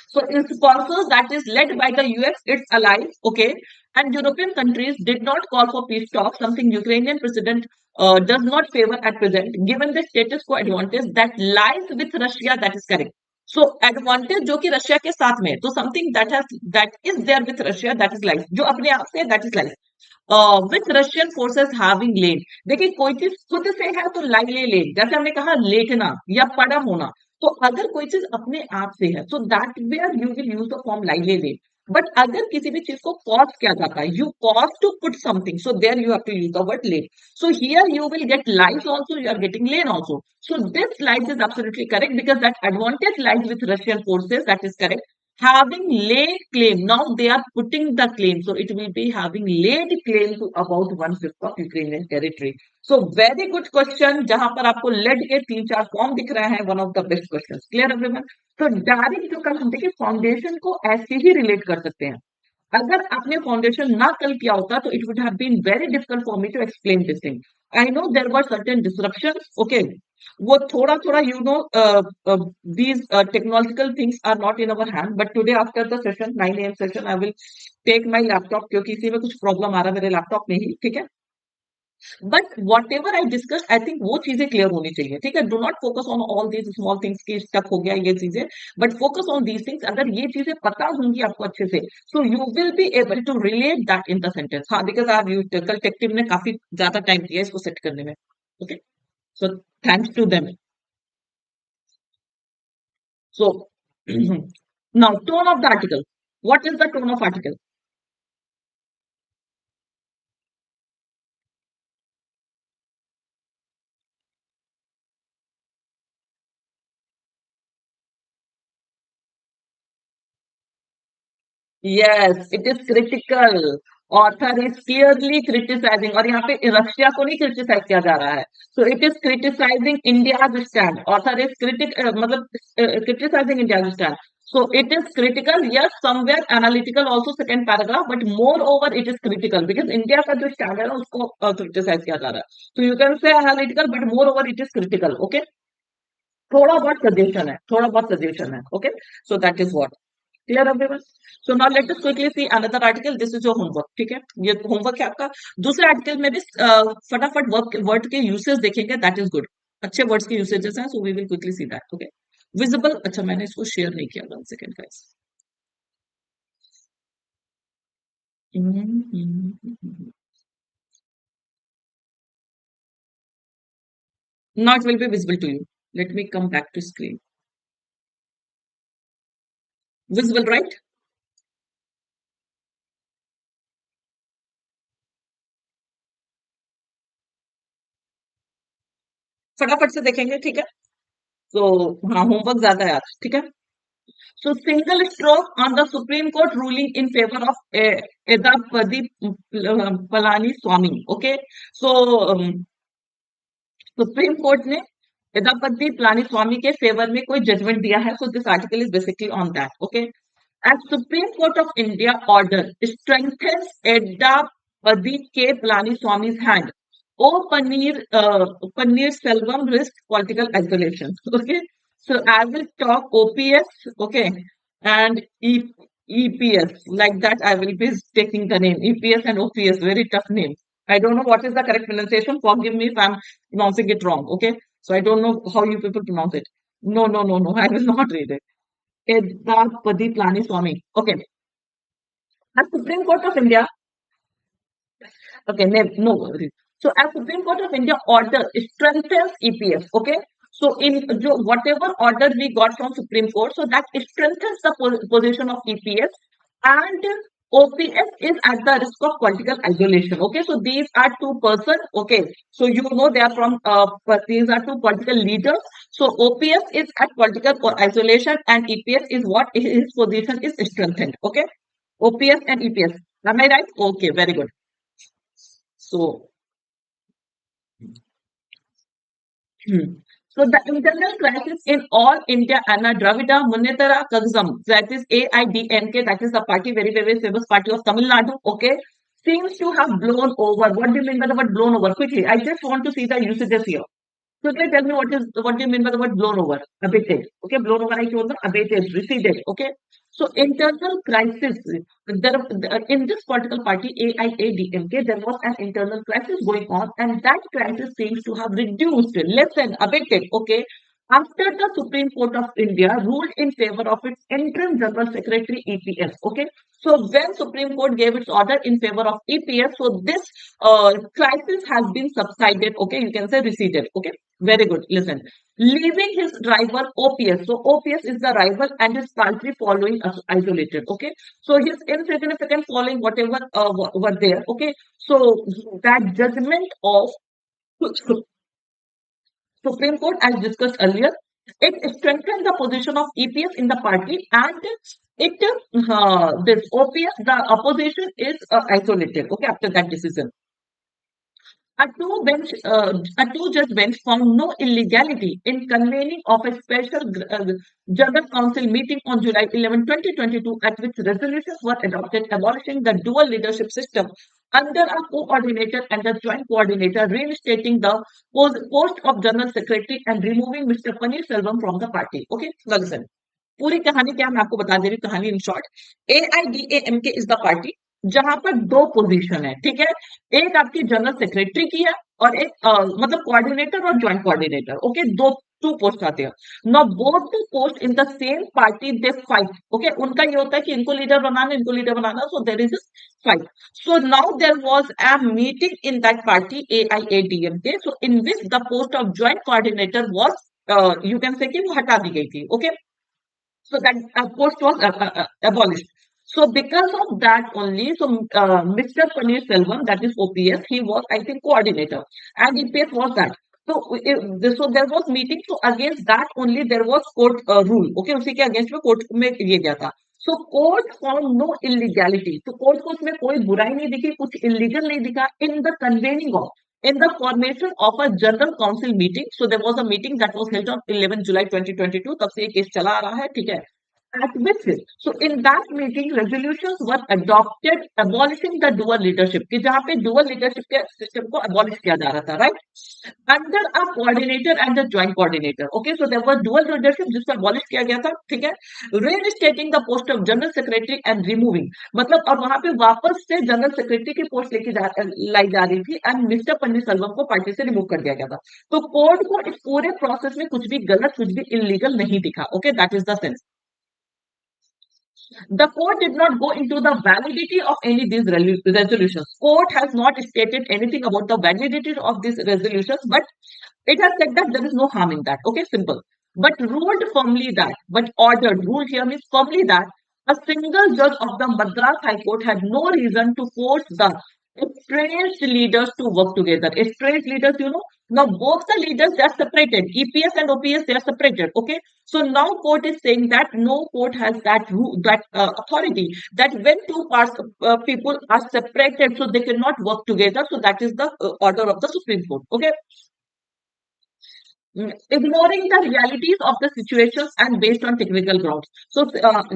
So in sponsors that is led by the US, its allies, okay, and European countries did not call for peace talks, something Ukrainian president does not favor at present, given the status quo advantage that lies with Russia. That is correct. So advantage जो कि Russia के साथ में है, तो something that is there with Russia, that is lies. जो अपने आप से that is lies. With Russian forces having laid. देखिए कोई चीज खुद से है तो लाई ले ले, जैसे हमने कहा लेटना या पड़ा होना. तो अगर कोई चीज अपने आप से है, so that where you will use the form lie ले ले. बट अगर किसी भी चीज को कॉज किया जाता है, you cause to put something, so there you have to use the word laid. So here you will get lies also, you are getting laid also. So this lies is absolutely correct because that advantage lies with Russian forces. That is correct. Having laid claim, now they are putting the claim, so it will be having laid claim to about 1/5 of Ukrainian territory. So very good question. जहां पर आपको lead के 3-4 form दिख रहे हैं, one of the best questions. Clear everyone? तो direct जो कल हम देखिए फाउंडेशन को ऐसे ही रिलेट कर सकते हैं. अगर आपने फाउंडेशन ना कल किया होता तो it would have been very difficult for me to explain this thing. I know there were certain disruptions. Okay, वो थोड़ा थोड़ा you know these technological things are not in our hand, but today after the session 9 a.m. session I will take my laptop क्योंकि इसी में कुछ problem आ रहा है मेरे लैपटॉप में ही. ठीक है, but whatever I discuss I think वो चीजें क्लियर होनी चाहिए. ठीक है, do not focus on all these small things की स्टक हो गया ये चीजें, but focus on these things. अगर ये चीजें पता होंगी आपको अच्छे से, so you will be able to relate that in the sentence. हाँ, बिकॉज आप कल टेक्टिव ने काफी ज्यादा टाइम दिया इसको सेट करने में. Okay, so thanks to them. So now tone of the article. What is the tone of article? Yes, it is critical. Author is clearly criticizing, और यहाँ पे रशिया को नहीं क्रिटिसाइज किया जा रहा है. So it is criticizing India's stand. Author is मतलब criticizing India's stand. So it is critical, yes, somewhere analytical also second paragraph, but moreover it is critical because India का जो stand है ना उसको criticize किया जा रहा है. So you can say analytical, but moreover it is critical. Okay, थोड़ा बहुत सजेशन है, थोड़ा बहुत सजेशन है. Okay, so that is what. Clear everyone? So now let us quickly see another article. This is your homework. ठीक है, ये homework है आपका. दूसरे आर्टिकल में भी फटाफट वर्ड के यूसेज देखेंगे. That is good. अच्छे वर्ड्स के यूसेजेस हैं, so we will quickly see that. Okay, visible. अच्छा, मैंने इसको शेयर नहीं किया. 1 second guys. Now it will be visible to you. Let me come back to screen. Visible, right? फटाफट से देखेंगे. ठीक है, तो हाँ, होमवर्क ज्यादा है आज. ठीक है, so single stroke on the Supreme Court ruling in favor of Edapadi Palani Swami. Okay, so supreme court ने एदापति पलानी स्वामी के फेवर में कोई जजमेंट दिया है. So this article is basically on that. Okay, as Supreme Court of India order strengthens Edappadi K Palaniswami hand O Panneerselvam risk political isolation. Okay, so I will talk OPS, okay, and EPS. Like that, I will be taking the name EPS and OPS. Very tough name. I don't know what is the correct pronunciation. Forgive me if I'm pronouncing it wrong. Okay, so I don't know how you people pronounce it. No, no, no, no. I will not read it. Edapadi Plani Swami. Okay. As Supreme Court of India. Okay, no worries. So as Supreme Court of India order strengthens EPS. Okay. So in whatever order we got from Supreme Court, so that strengthens the position of EPS, and OPS is at the risk of political isolation. Okay, so these are two persons. Okay, so they are from these are two political leaders. So OPS is at political isolation, and EPS is what his position is strengthened. Okay, OPS and EPS. Am I right? Okay, very good. So. So the internal crisis in all India Anna Dravida Munnetra Kazham, that is AIDMK, that is the party, very, very famous party of Tamil Nadu, okay, seems to have blown over. What do you mean by the word blown over? Quickly, I just want to see the usages here. Quickly tell me what do you mean by the word blown over? Abated. Okay, blown over, I told them, abated, receded, okay. So internal crisis, in this political party, AIADMK, there was an internal crisis going on, and that crisis seems to have reduced, lessened, abated, okay, after the Supreme Court of India ruled in favor of its interim General Secretary EPS, okay. So when Supreme Court gave its order in favor of EPS, so this crisis has been subsided, okay, you can say receded, okay. Very good, listen. Leaving his rival OPS. So OPS is the rival and his country following isolated. Okay. So his insignificant following, whatever were there. Okay. So that judgment of Supreme Court, as discussed earlier, it strengthened the position of EPS in the party, and it this OPS, the opposition is isolated. Okay. After that decision. A two-judge bench found no illegality in convening of a special General Council meeting on July 11, 2022, at which resolutions were adopted abolishing the dual leadership system under a coordinator and a joint coordinator, reinstating the post of General Secretary and removing Mr. Paneerselvam from the party. Okay, now listen. पूरी कहानी क्या मैं आपको बता दे रही हूँ, कहानी in short. AIDAMK is the party जहां पर दो पोजीशन है, ठीक है. एक आपकी जनरल सेक्रेटरी की है और एक मतलब कोऑर्डिनेटर और joint coordinator. Okay, two post आते हैं. Now both the post in the same party they fight. Okay, उनका ये होता है कि इनको लीडर बनाना, so there is fight. So now there was a meeting in that party AIADMK, so in which the post of joint coordinator was you can say कि वो हटा दी गई थी. ओके, so that post was abolished. So because of that only, so Mr. Paneerselvam, that is OPS, he was, I think, coordinator, and EPS was that. So so there was meeting. So against that only there was court rule. Okay, उसी के against में court में ये गया था. So court found no illegality. तो court को उसमें कोई बुराई नहीं दिखी, कुछ illegal नहीं दिखा in the convening of, in the formation of a general council meeting. So there was a meeting that was held on 11 July 2022. तब से ये केस चला आ रहा है, ठीक है. At which, so in that meeting, resolutions were adopted abolishing the dual leadership. कि जहाँ पे dual leadership के system को abolish किया जा रहा था, right? Under a coordinator and a joint coordinator. Okay, so there was dual leadership जिसको abolish किया गया था, ठीक है. Reinstating the post of general secretary and removing. मतलब और वहाँ पे वापस से जनरल सेक्रेटरी की पोस्ट लाई जा रही थी, एंड मिस्टर पन्नीरसेल्वम को पार्टी से रिमूव कर दिया गया था. तो कोर्ट को इस पूरे प्रोसेस में कुछ भी गलत, कुछ भी इलीगल नहीं दिखा. Okay, that is the sense. The court did not go into the validity of any of these resolutions. Court has not stated anything about the validity of these resolutions, but it has said that there is no harm in that. Okay, simple. But ruled firmly that, but ordered, rule here means firmly that a single judge of the Madras High Court had no reason to force the estranged leaders to work together. Estranged leaders, now both the leaders, they are separated. EPS and OPS, they are separated. Okay, so now court is saying that no court has that authority that when two parts people are separated, so they cannot work together. So that is the order of the Supreme Court. Okay. Ignoring the realities of the situations and based on technical grounds. So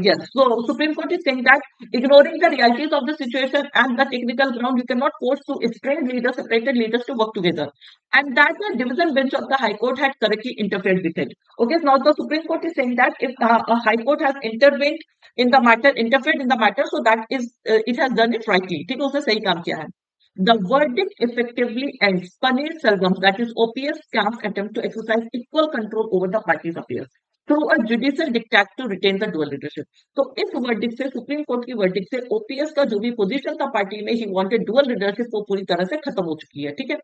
yes, so Supreme Court is saying that ignoring the realities of the situation and the technical ground, you cannot force to estranged leaders, separated leaders to work together, and that the division bench of the High Court had correctly interfered with it. Okay, so now the Supreme Court is saying that if a High Court has intervened in the matter, interfered in the matter, so that is it has done it rightly. ठीक है, उसने सही काम किया है. The verdict effectively ends Paneerselvam's, that is OPS camp's attempt to exercise equal control over the party's affairs through a judicial diktat to retain the dual leadership. तो इस verdict से, सुप्रीम कोर्ट की वर्डिक्ट से OPS का जो भी position था party में, ही वांटेड डुअल लीडरशिप, वो पूरी तरह से खत्म हो चुकी है. ठीक है.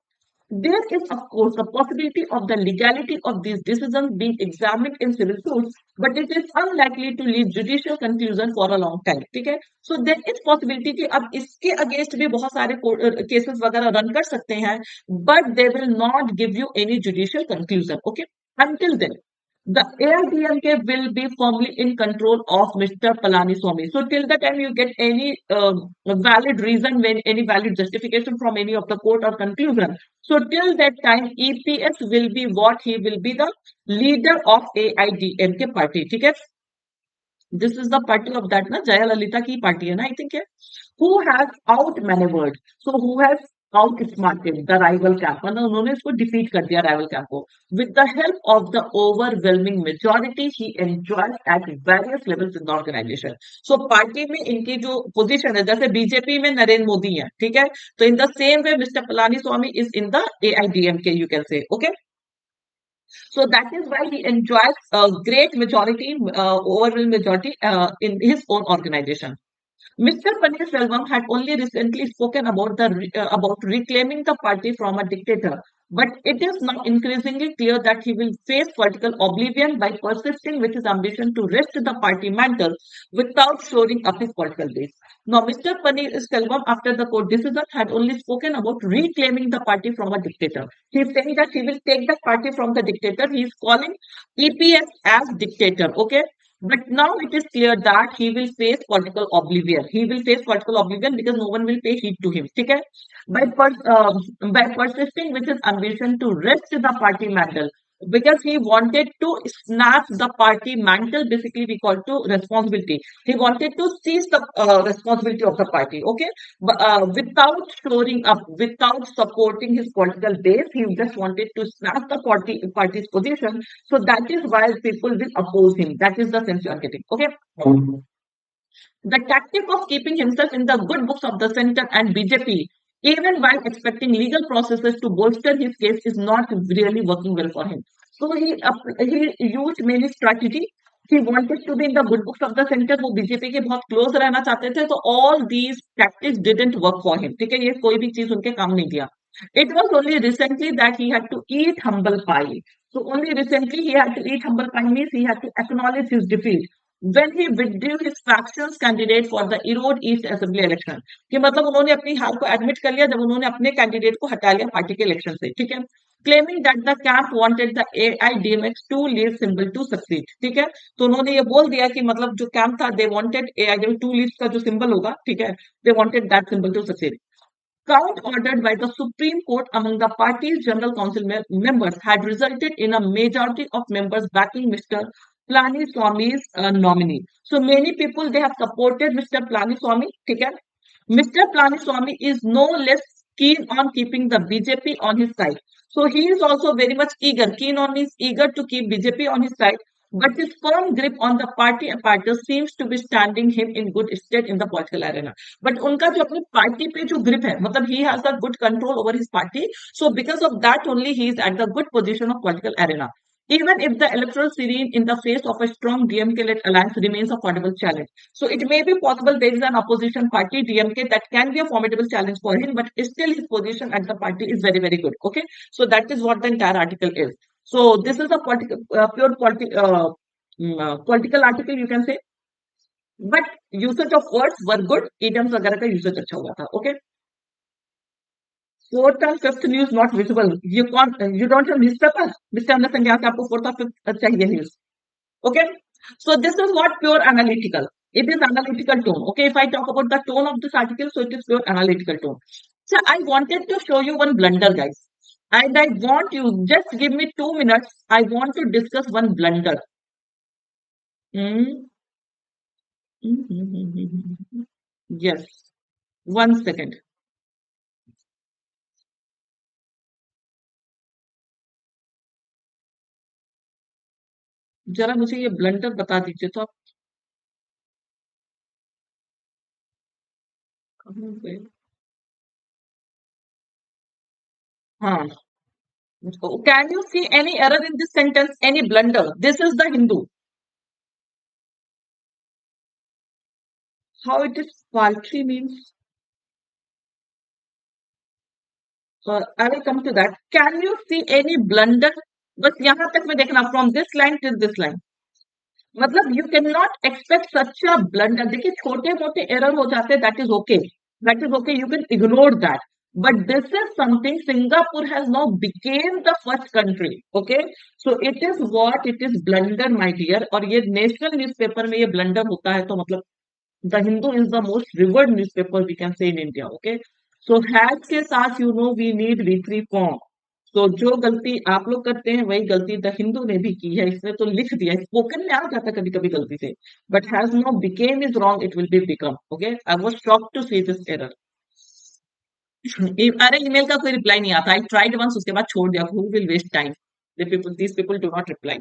There is, of course, the possibility of the legality of these decisions being examined in civil suits, but it is unlikely to lead judicial conclusion for a long time. ठीक है? So there is possibility कि अब इसके against भी बहुत सारे cases वगैरह run कर सकते हैं, but they will not give you any judicial conclusion. Okay? Until then, the AIDMK will be firmly in control of Mr. Palaniswamy. So till the time you get any valid reason, when any valid justification from any of the court or conclusion, so till that time EPS will be what? He will be the leader of AIDMK party. ठीक है? This is the party of that na Jayalalitha की party है ना, I think है. Who has outmaneuvered? So who has outsmarted the rival camp? मतलब उन्होंने इसको defeat कर दिया rival camp को. With the help of the overwhelming majority, he enjoys at various levels in the organization. So party में इनकी जो position है, जैसे बीजेपी में नरेंद्र मोदी है, ठीक है? तो in the same way, Mr. Palaniswamy is in the AIDMK, you can say, okay? So that is why he enjoys a great majority, overwhelming majority in his own organization. Mr. Paneerselvam had only recently spoken about about reclaiming the party from a dictator, but it is now increasingly clear that he will face political oblivion by persisting with his ambition to wrest the party mantle without shoring up his political base. Now, Mr. Paneerselvam, after the court decision, had only spoken about reclaiming the party from a dictator. He is saying that he will take the party from the dictator. He is calling EPS as dictator. Okay. But now it is clear that he will face political oblivion. He will face political oblivion because no one will pay heed to him. ठीक है? By persisting with his ambition to wrest the party mantle, because he wanted to snatch the party mantle, basically we call to responsibility. He wanted to seize the responsibility of the party. Okay, but without shoring up, without supporting his political base, he just wanted to snatch the party's position. So that is why people will oppose him. That is the sense you are getting. Okay. The tactic of keeping himself in the good books of the center and BJP, even while expecting legal processes to bolster his case, is not really working well for him. So he used many strategy. He wanted to be in the good books of the center. वो BJP के बहुत close रहना चाहते थे, तो all these tactics didn't work for him. ठीक है, ये कोई भी चीज उनके काम नहीं दिया. It was only recently that he had to eat humble pie. So only recently he had to eat humble pie means he had to acknowledge his defeat when he withdrew his faction's candidate for the Erode East Assembly election. कि मतलब उन्होंने अपनी हार को admit कर लिया जब उन्होंने अपने कैंडिडेट को हटा लिया पार्टी के इलेक्शन से. ठीक है, claiming that the camp wanted the AIDMX two leaf symbol to succeed. ठीक है, तो उन्होंने ये बोल दिया कि मतलब जो कैंप था, they wanted AIDMX two leaves का जो सिंबल होगा, ठीक है, they wanted that symbol to succeed. Count ordered by the Supreme Court among the party's General Council members had resulted in a majority of members backing Mr. Palaniswamy's nominee. So many people, they have supported Mr. Palaniswamy. ठीक है? Mr. Palaniswamy is no less keen on keeping the BJP on his side. So he is also very much eager. Keen on means eager to keep BJP on his side. But his firm grip on the party apparatus seems to be standing him in good stead in the political arena. But उनका जो अपनी party पे जो grip है, मतलब he has a good control over his party. So because of that only he is at the good position of political arena. Even if the electoral serene in the face of a strong DMK-led alliance remains a formidable challenge. So it may be possible there is an opposition party, DMK, that can be a formidable challenge for him, but still his position at the party is very, very good. Okay. So that is what the entire article is. So this is a political article, you can say. But usage of words were good. Idioms वगैरह का usage अच्छा हुआ था. Okay. Fourth and fifth news not visible. You don't have newspaper. Mr. Understand यहाँ से आपको fourth और fifth चाहिए news. Okay. So this is what pure analytical. It is analytical tone. Okay. If I talk about the tone of this article, so it is pure analytical tone. So I wanted to show you one blunder, guys. And I want you, just give me 2 minutes. I want to discuss one blunder. Hmm. Yes. 1 second. जरा मुझे ये blunder बता दीजिए तो आप कहाँ गए? हाँ. Can you see any error in this sentence? Any blunder? This is the Hindu. How it is paltry means? I will come to that. Can you see any blunder? बस यहां तक में देखना, from this line till this line. मतलब you can not expect such a blunder. देखिए छोटे मोटे error हो जाते हैं, that is okay, that is okay, you can ignore that. But this is something, Singapore has now became the first country. Okay, so it is what it is, blunder my dear. और ये national newspaper में ये blunder होता है, तो मतलब the Hindu is the most revered newspaper we can say in India. Okay, so has के साथ यू नो वी नीड वी3 फॉर्म. तो जो गलती आप लोग करते हैं वही गलती द हिंदू ने भी की है. इसने तो लिख दिया, स्पोकन में आ जाता कभी कभी गलती से, but has no became is wrong, it will be become. Okay, I was shocked to see this error. अरे ईमेल का कोई रिप्लाई नहीं आता. आई ट्राइड वंस, उसके बाद छोड़ दिया. Who will waste time, these people do not reply.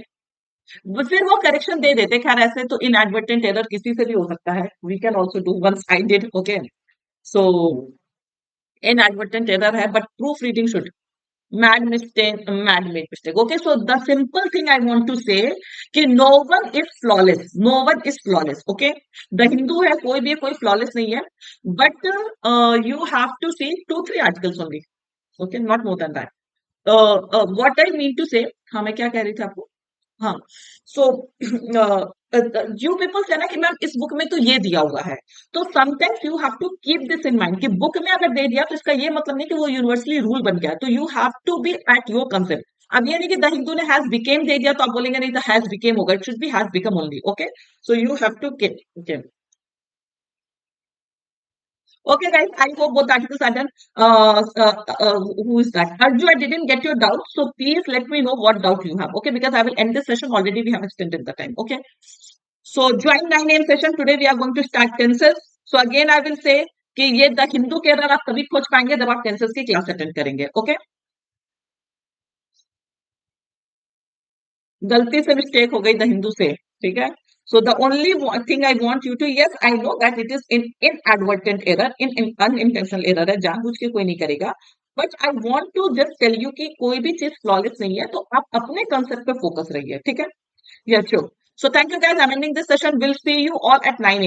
फिर वो करेक्शन दे देते. खैर ऐसे तो इनएडवर्टेंट एरर किसी से भी हो सकता है, we can also do, once I did. Okay, so inadvertent error है, but proof reading should. Mad mistake, mad made mistake. Okay, so the simple thing I want to say कि no one is flawless, no one is flawless. Okay, the Hindu है, कोई भी कोई flawless नहीं है, but you have to see 2-3 articles only. Okay, not more than that. What I mean to say, हाँ मैं क्या कह रही थी आपको, हाँ, सो यू पीपल से ना कि मैम इस बुक में तो ये दिया हुआ है, तो sometimes you have to keep this in mind कि बुक में अगर दे दिया तो इसका ये मतलब नहीं कि वो यूनिवर्सली रूल बन गया. तो you have to be at your concept. अब ये नहीं कि द हिंदू ने हैज बिकेम दे दिया तो आप बोलेंगे नहीं, तो हैज बिकेम होगा. It should be has become only. Okay, so you have to keep. Okay, guys, I hope both articles are done. Who is that? Arju, I didn't get your doubt, so please let me know what doubt you have. Okay, because I will end this session already. We have extended the time. Okay, so join 9 a.m. session. Today we are going to start tenses. So again, I will say कि ये the Hindu के error आप तभी खोज पाएंगे जब आप tenses की क्लास अटेंड करेंगे. ओके, गलती से मिस्टेक हो गई द हिंदू से, ठीक है. So the only thing I want you to, yes, I know that it is inadvertent error, in unintentional error है, जानबूझ के कोई नहीं करेगा. But I want to just tell you कि कोई भी चीज flawless नहीं है, तो आप अपने concept पे focus रहिए, ठीक है. Yeah, sure. So thank you guys. I'm ending this session. We'll see you all at 9 a.m.